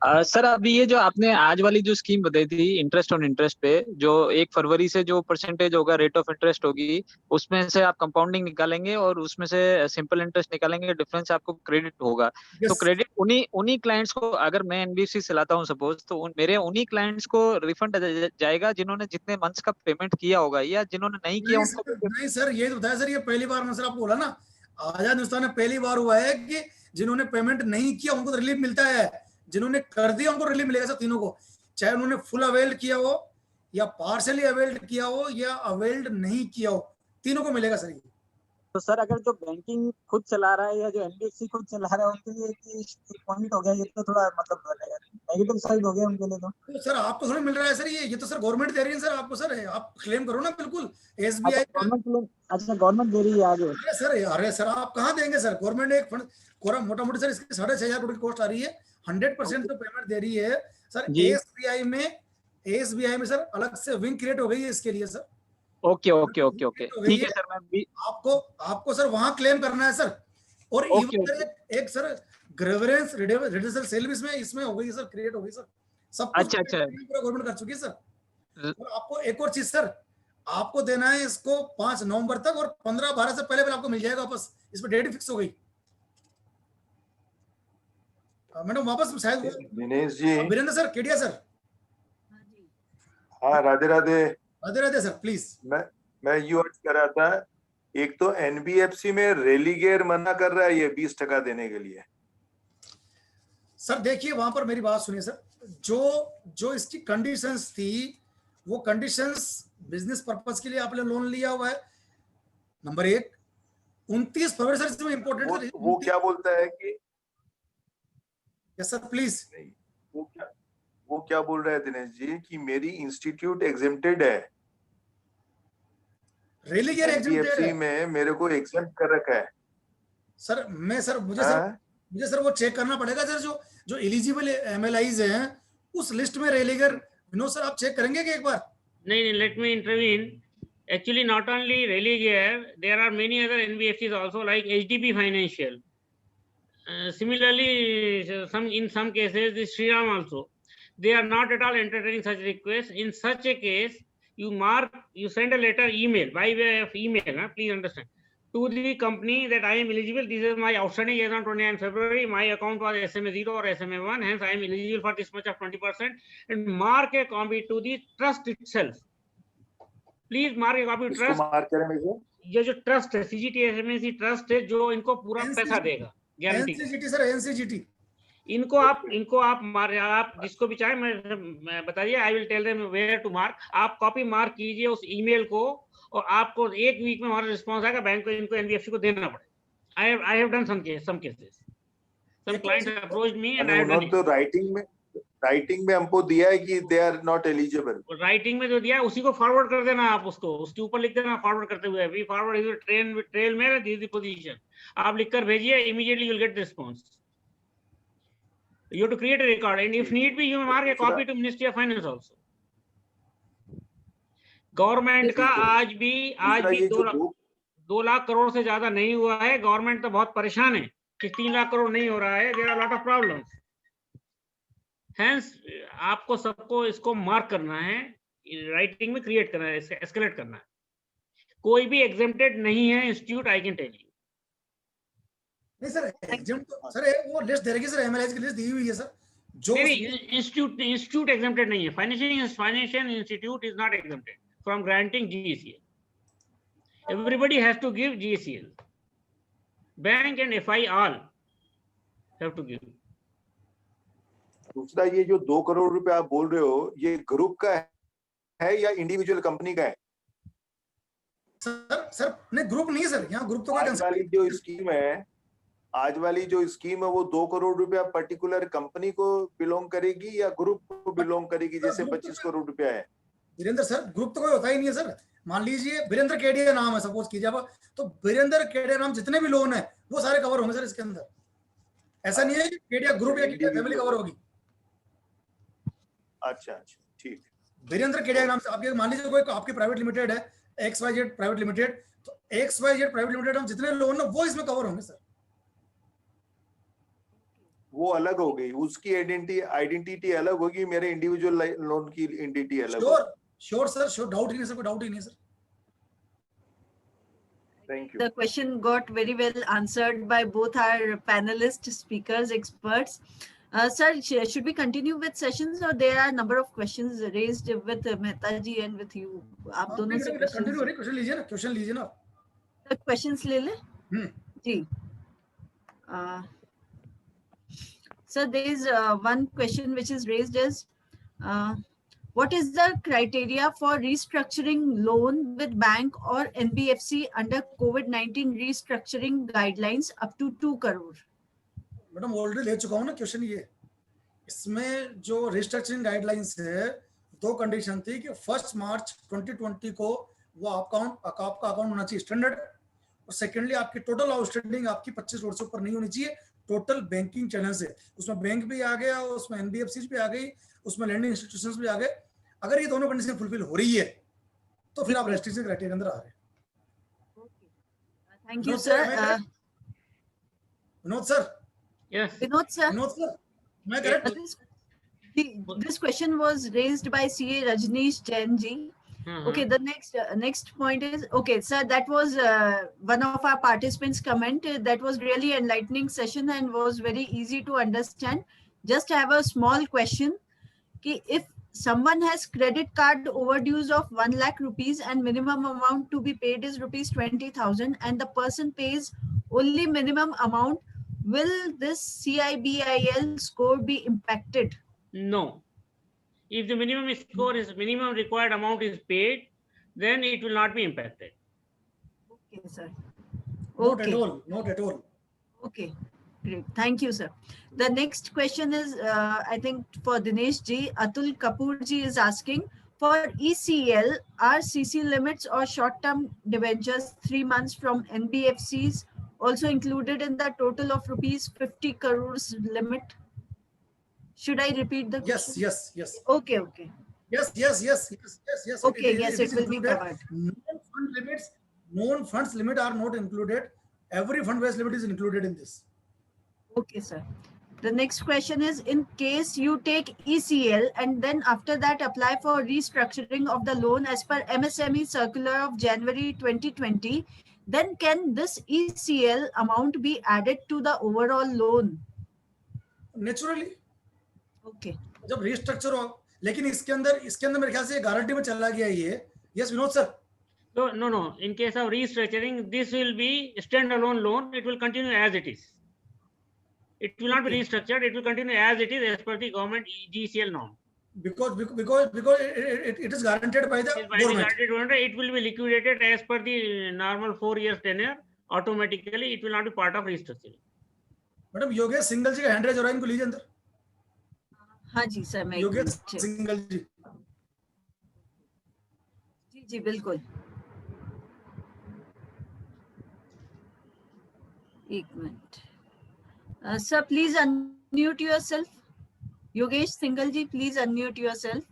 F: सर अभी ये जो आपने आज वाली जो स्कीम बताई थी इंटरेस्ट ऑन इंटरेस्ट पे, जो 1 फरवरी से जो परसेंटेज होगा रेट ऑफ इंटरेस्ट होगी, उसमें से आप कंपाउंडिंग निकालेंगे और उसमें से सिंपल इंटरेस्ट निकालेंगे, डिफरेंस आपको क्रेडिट होगा। तो क्रेडिट उन्हीं क्लाइंट्स को, अगर मैं NBFC से लाता हूँ सपोज, तो मेरे उन्हीं क्लाइंट्स को रिफंड जाएगा जिन्होंने जितने मंथ्स का पेमेंट किया होगा, या जिन्होंने नहीं किया उनको?
C: नहीं सर, ये तो बताया सर, ये पहली बार मैं सर आपको बोला ना, आजाद हिंदुस्तान में पहली बार हुआ है कि जिन्होंने पेमेंट नहीं किया उनको रिलीफ मिलता है, जिन्होंने कर दिया उनको रिलीफ मिलेगा सर, तीनों को, चाहे उन्होंने फुल अवेल्ड किया हो या पार्शियली अवेल्ड किया हो या अवेल्ड नहीं किया हो, तीनों को मिलेगा सर।
F: तो सर अगर जो बैंकिंग खुद चला रहा है या जो NBFC खुद चला रहा है उनके लिए एक पॉइंट हो गया, ये तो थोड़ा मतलब नेगेटिव साइड हो गया उनके लिए। तो
C: सर आपको थोड़ी मिल रहा है सर, ये तो सर गवर्नमेंट दे रही है सर आपको सर, आप क्लेम करो ना बिल्कुल। SBI
F: गवर्नमेंट दे रही है आगे?
C: अरे सर आप कहाँ देंगे सर, गवर्नमेंट एक फंड मोटा मोटी सर इसकी 6,500 करोड़ की कॉस्ट आ रही है, 100% तो पेमेंट दे रही है सर। ASBI में सर अलग से विंग क्रिएट हो गई है इसके लिए सर।
F: ओके ठीक है सर। मैं भी
C: आपको सर वहां क्लेम करना है सर, और एक सर ग्रेवरेंस रिडर्सल सेल भी इसमें हो गई सर, क्रिएट हो गई सर, सब कुछ
F: अच्छा
C: पूरा गवर्नमेंट कर चुकी है सर। और आपको एक और चीज सर, आपको देना है इसको 5 नवंबर तक, और 15-12 से पहले आपको मिल जाएगा वापस, इस पर डेट फिक्स हो गई मैडम वापस शायद।
G: Dinesh ji,
C: Virendra sir, Kedia sir.
G: हाँ राधे राधे।
C: Radhe Radhe sir, please.
G: मैं यू अर्ज कर रहा था, एक तो NBFC में रेलीगेयर मना कर रहा है ये 20% देने के लिए।
C: सर देखिए वहां पर मेरी बात सुनिए सर, जो इसकी कंडीशंस थी, वो कंडीशंस बिजनेस पर्पस के लिए आपने लोन लिया हुआ है, नंबर 1। 29 फरवरी सर इसमें इंपॉर्टेंट,
G: वो क्या बोलता है कि
C: यस सर प्लीज।
G: वो क्या बोल रहा है दिनेश जी कि मेरी इंस्टीट्यूट एग्जेम्प्टेड है,
C: रेलीगेयर एग्जेम्प्टेड है
G: में मेरे को एग्जेम्प्ट कर रखा है
C: सर। मुझे सर वो चेक करना पड़ेगा सर, जो एलिजिबल MLIs हैं उस लिस्ट में रेलीगेयर, विनोद सर आप चेक करेंगे कि एक बार?
A: नहीं, let me intervene. Actually, not only Religare, there are many other NBFCs also, like HDB Financial. Similarly, in some cases, the Shriram also, they are not at all entertaining such requests. In such a case, you send a letter, email, by way of email, please understand, to the company that I am eligible. This is my outstanding as on 29 February. My account was SMA 0 or SMA 1. Hence, I am eligible for this much of 20%. And mark a copy to the trust itself. Please mark a copy to
G: इसको
A: trust.
G: Mark करें sir?
A: ये जो trust है, CGT SMAC trust है, जो इनको पूरा पैसा देगा, गारंटी।
C: NCGT sir, NCGT।
A: इनको आप जिसको भी चाहे मैं बता दिया, I will tell them where to mark. आप कॉपी मार्क कीजिए उस ईमेल को, और आपको 1 वीक में हमारा रिस्पांस आएगा। बैंक को इनको NBFC को देना पड़े। I have done some cases. Some clients have approached me and I have done it.
G: तो राइटिंग में हमको दिया है कि they are not eligible.
A: Writing में जो दिया है उसी को फॉरवर्ड कर देना आप, उसको उसके ऊपर लिख देना फॉरवर्ड करते हुए, वी फॉरवर्ड इज ट्रेल में दिस द पोजीशन। आप लिखकर भेजिए, immediately you will get the response. You have to create a record, and if need be, you mark a copy to Ministry of Finance also. Government का आज भी 2 लाख करोड़ से ज्यादा नहीं हुआ है। गवर्नमेंट तो बहुत परेशान है कि 3 लाख करोड़ नहीं हो रहा है। There are lot of problems. Hence आपको सबको इसको मार्क करना है, राइटिंग में क्रिएट करना है, एस्केलेट करना है। कोई भी एग्जेम्प्टेड नहीं है institute, I can tell you.
C: नहीं सर, सर वो लिस्ट दे रखी है सर, एमएलएस की लिस्ट दी हुई है सर। जो
A: इंस्टीट्यूट एग्जेम्प्टेड नहीं है। Financial institute is not exempted from granting GECL. Everybody has to give GECL. Bank and FI all have to give.
G: दूसरा, ये जो 2 करोड़ रुपए आप बोल रहे हो, ये ग्रुप का है या इंडिविजुअल कंपनी का है?
C: सर नहीं, ग्रुप नहीं सर, यहाँ ग्रुप तो
G: आज वाली जो स्कीम है वो 2 करोड़ रुपया पर्टिकुलर कंपनी को बिलोंग करेगी या ग्रुप को बिलोंग करेगी? जैसे 25 करोड़ रुपया है।
C: वीरेंद्र सर, ग्रुप तो कोई होता ही नहीं है सर। मान लीजिए वीरेंद्र केडिया नाम है, सपोज कीजिए आप, तो वीरेंद्र केडिया नाम जितने भी लोन है वो सारे कवर होंगे सर इसके अंदर। ऐसा नहीं है कि केडिया ग्रुप या केडिया फैमिली कवर होगी।
G: अच्छा, ठीक।
C: वीरेंद्र केडिया नाम से आपके, मान लीजिए कोई आपकी प्राइवेट लिमिटेड है, XYZ प्राइवेट लिमिटेड, तो XYZ प्राइवेट लिमिटेड हम जितने लोन है वो इसमें कवर होंगे सर।
G: वो अलग हो गई, उसकी आइडेंटिटी अलग होगी, मेरे इंडिविजुअल लोन की आइडेंटिटी अलग।
C: श्योर सर, श्योर, डाउट ही नहीं सर, कोई डाउट ही नहीं sir.
G: Thank you.
B: The question got very well answered by both our panelist speakers, experts. Sir, should we continue with sessions, or there are a number of questions raised with Mehta ji and with you? आप दोनों से
C: question लीजिए ना, question लीजिए ना।
B: Questions ले ले। जी। Sir, there is one question which is raised as, what is the criteria for restructuring loan with bank or NBFC under COVID-19 restructuring guidelines up to 2 crore?
C: Madam already ले चुका हूँ ना question ये। इसमें जो restructuring guidelines है, 2 condition थी कि 1 मार्च 2020 को वो आपका अकाउंट होना चाहिए स्टैंडर्ड, और सेकेंडली आपकी टोटल आउटस्टैंडिंग आपकी 25 करोड़ से ऊपर नहीं होनी चाहिए टोटल बैंकिंग चैनल से। उसमें बैंक भी आ गया, उसमें NBFC भी आ गई, उसमें लैंडिंग इंस्टीट्यूशंस भी आ गए। अगर ये दोनों कंडीशन फुलफिल हो रही है तो फिर आप रेस्ट्रिक्शन क्राइटेरिया के अंदर आ रहे हैं।
B: Thank you sir.
C: Vinod sir.
A: Yes.
B: Vinod sir.
C: Vinod sir, मैं correct?
B: This question was raised by CA Rajneesh Jain ji. Okay, the next point is, okay sir, that was one of our participants comment. That was really enlightening session and was very easy to understand. Just have a small question ki if someone has credit card overdues of 1 lakh rupees and minimum amount to be paid is rupees 20,000 and the person pays only minimum amount, will this CIBIL score be impacted?
A: No. If the minimum score is minimum required amount is paid, then it will not be impacted.
B: Okay, sir.
C: Not at all. Not at all.
B: Okay, great. Thank you, sir. The next question is, I think for Dinesh ji, Atul Kapoor ji is asking, for ECL, are CC limits or short-term debentures 3 months from NBFCs also included in the total of rupees 50 crores limit? Should I repeat the question?
C: Yes.
B: Okay.
C: Yes.
B: Okay, yes, it will be covered.
C: Known funds limit are not included. Every fund-based limit is included in this.
B: Okay, sir. The next question is, in case you take ECL and then after that apply for restructuring of the loan as per MSME circular of January 2020, then can this ECL amount be added to the overall loan?
C: Naturally
B: Okay.
C: जब restructure हो, लेकिन इसके अंदर मेरे ख्याल से guarantee में चला गया ये. Yes Vinod sir.
A: So no, in case of restructuring, this will be standalone loan. It will continue as it is. It will not be restructured. It will continue as it is as per the government GCL norm.
C: Because it is guaranteed by the government.
A: It will be liquidated as per the normal 4 years tenure. Automatically, it will not be part of restructuring.
C: Madam Yogesh single ji का hand raise हो रहा है, इनको लीजिए अंदर.
B: हाँ जी sir, मैं
C: Yogesh single जी.
B: जी जी बिल्कुल. एक minute sir, please unmute yourself. Yogesh single ji, please unmute yourself.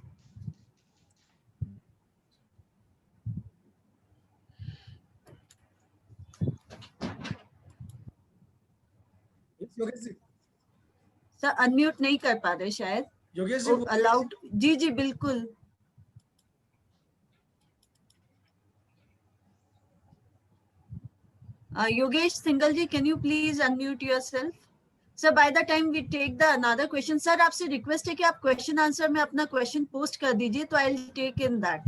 C: Yogesh ji.
B: Sir unmute नहीं कर पा रहे शायद.
C: योगेश जी
B: अलाउड. जी जी बिल्कुल. Yogesh Singhal ji, can you please unmute yourself? Sir, by the time we take the another question, sir, आपसे request है कि आप question answer में अपना question post कर दीजिए, तो I'll take in that.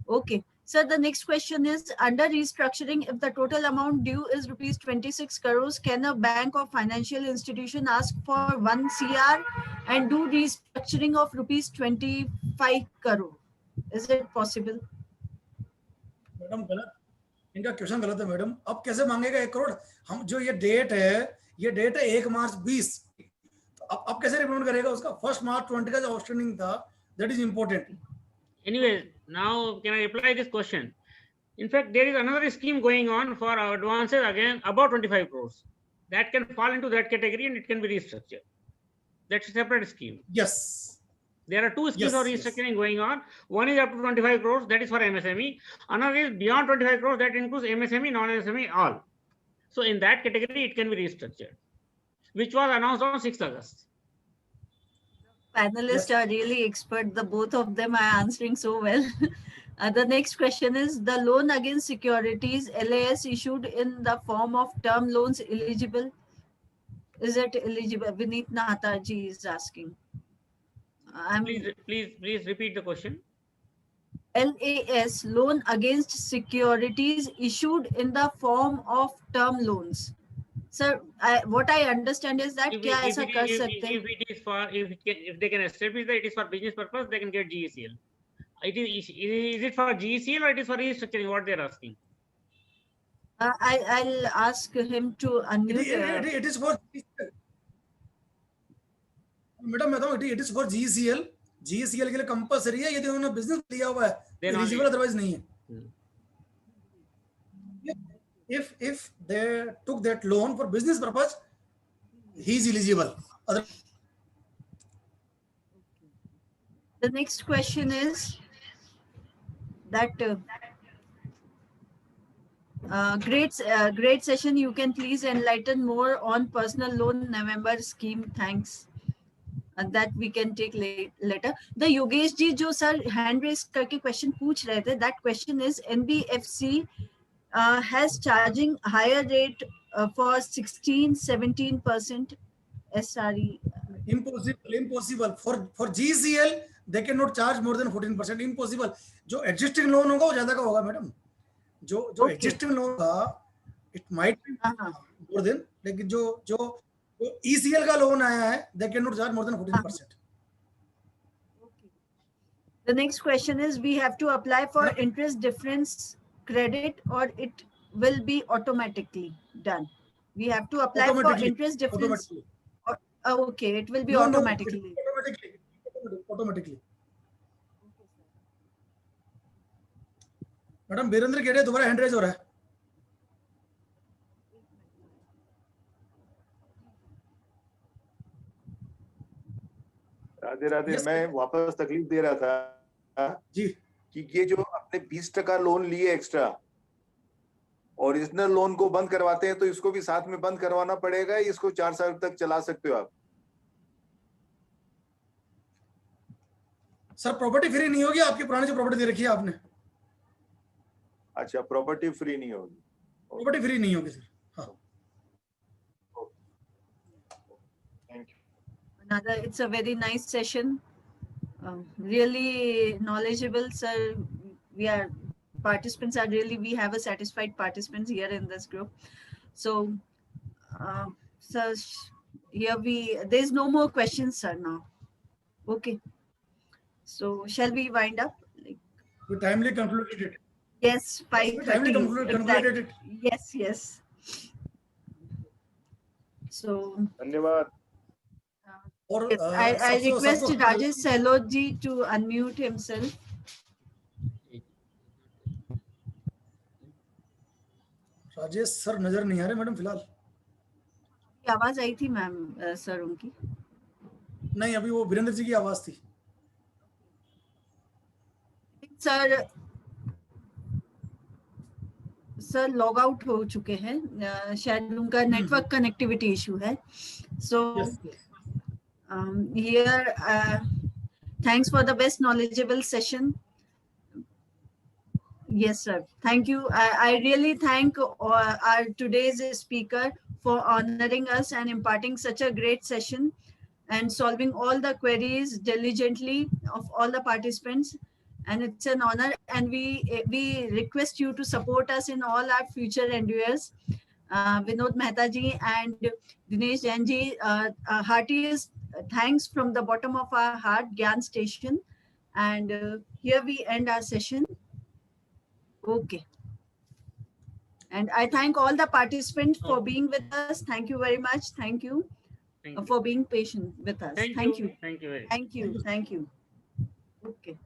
B: Okay. Sir, the next question is, under restructuring, if the total amount due is rupees 26 crores, can a bank or financial institution ask for 1 CR and do restructuring of rupees 25 crore? Is it possible?
C: Madam गलत, इनका question गलत है madam. अब कैसे मांगेगा 1 करोड़? हम जो ये डेट है 1 मार्च 20. तो अब कैसे रिपेमेंट करेगा उसका? 1 मार्च 20 का जो आउटस्टैंडिंग था, that is important.
A: Anyway, now can I apply this question? In fact, there is another scheme going on for advances again about 25 crores. That can fall into that category and it can be restructured. That's a separate scheme.
C: Yes.
A: There are two schemes of restructuring going on. One is up to 25 crores, that is for MSME. Another is beyond 25 crores, that includes MSME, non-MSME, all. So in that category, it can be restructured, which was announced on 6th August.
B: Panelists are really expert. The both of them are answering so well. The next question is, the loan against securities LAS issued in the form of term loans eligible? Is it eligible? Vineet Nahata ji is asking.
A: Please repeat the question.
B: LAS, loan against securities issued in the form of term loans. Sir, what I understand is that क्या ऐसा कर सकते हैं?
A: If they can establish that it is for business purpose, they can get GECL. Is it for GECL or it is for restructuring? What they are asking?
B: I'll ask him to unmute.
C: It is for madam मैं बताऊं, it is for GECL. GECL के लिए compulsory है, यदि उन्होंने business लिया हुआ है, एलिजिबल, अदरवाइज नहीं है. If they took that loan for business purpose, he is eligible.
B: The next question is that great session. You can please enlighten more on personal loan November scheme. Thanks. And that we can take later. The Yogesh ji जो sir hand raise करके question पूछ रहे थे, that question is, NBFC has charging higher rate for 16-17% SRE.
C: Impossible. For GECL they cannot charge more than 14%. Impossible. जो existing loan होगा वो ज्यादा का होगा मैडम. जो existing loan होगा, it might be more than, लेकिन जो ECL का लोन आया है, they cannot charge more than 14%.
B: The next question is, we have to apply for interest difference credit or it will be automatically done? We have to apply for interest difference. Okay, it will be automatically.
C: Automatically. Madam Virendra Kede दोबारा hand raise हो रहा है.
G: राधे राधे. मैं वापस तकलीफ दे रहा था
C: जी
G: कि ये जो आपने 20% लोन लिए एक्स्ट्रा, ओरिजिनल लोन को बंद करवाते हैं तो इसको भी साथ में बंद करवाना पड़ेगा, इसको 4 साल तक चला सकते हो आप?
C: सर प्रॉपर्टी फ्री नहीं होगी, आपकी पुरानी जो प्रॉपर्टी दे रखी है आपने,
G: अच्छा, प्रॉपर्टी फ्री नहीं होगी,
C: प्रॉपर्टी फ्री नहीं होगी सर। हाँ,
G: thank you.
B: Another, it's a very nice session. Really knowledgeable, sir. Participants are really, we have a satisfied participants here in this group. So, sir, here there's no more questions, sir, now. Okay. So, shall we wind up?
C: we timely concluded it.
B: Yes,
C: We timely
B: 5:30.
C: concluded it.
B: Yes, yes. So,
G: धन्यवाद।
C: और
B: yes, I request
C: सबको-
B: Rajesh Selot ji to unmute himself.
C: Rajesh sir नजर नहीं आ रहे madam फिलहाल।
B: आवाज आई थी ma'am sir उनकी?
C: नहीं, अभी वो वीरेंद्र जी की आवाज थी।
B: सर लॉग आउट हो चुके हैं, शायद उनका नेटवर्क कनेक्टिविटी इशू है। So here thanks for the best knowledgeable session. Yes, sir. Thank you. I really thank our today's speaker for honoring us and imparting such a great session and solving all the queries diligently of all the participants. And it's an honor. And we request you to support us in all our future endeavors. Vinod Mehta ji and Dinesh Jain ji, heartiest thanks from the bottom of our heart, Gyan Station. And here we end our session. Okay. And I thank all the participants for being with us. Thank you very much. Thank you for being patient with us. Thank you.
A: Thank you very much.
B: Thank you. Thank you. Okay.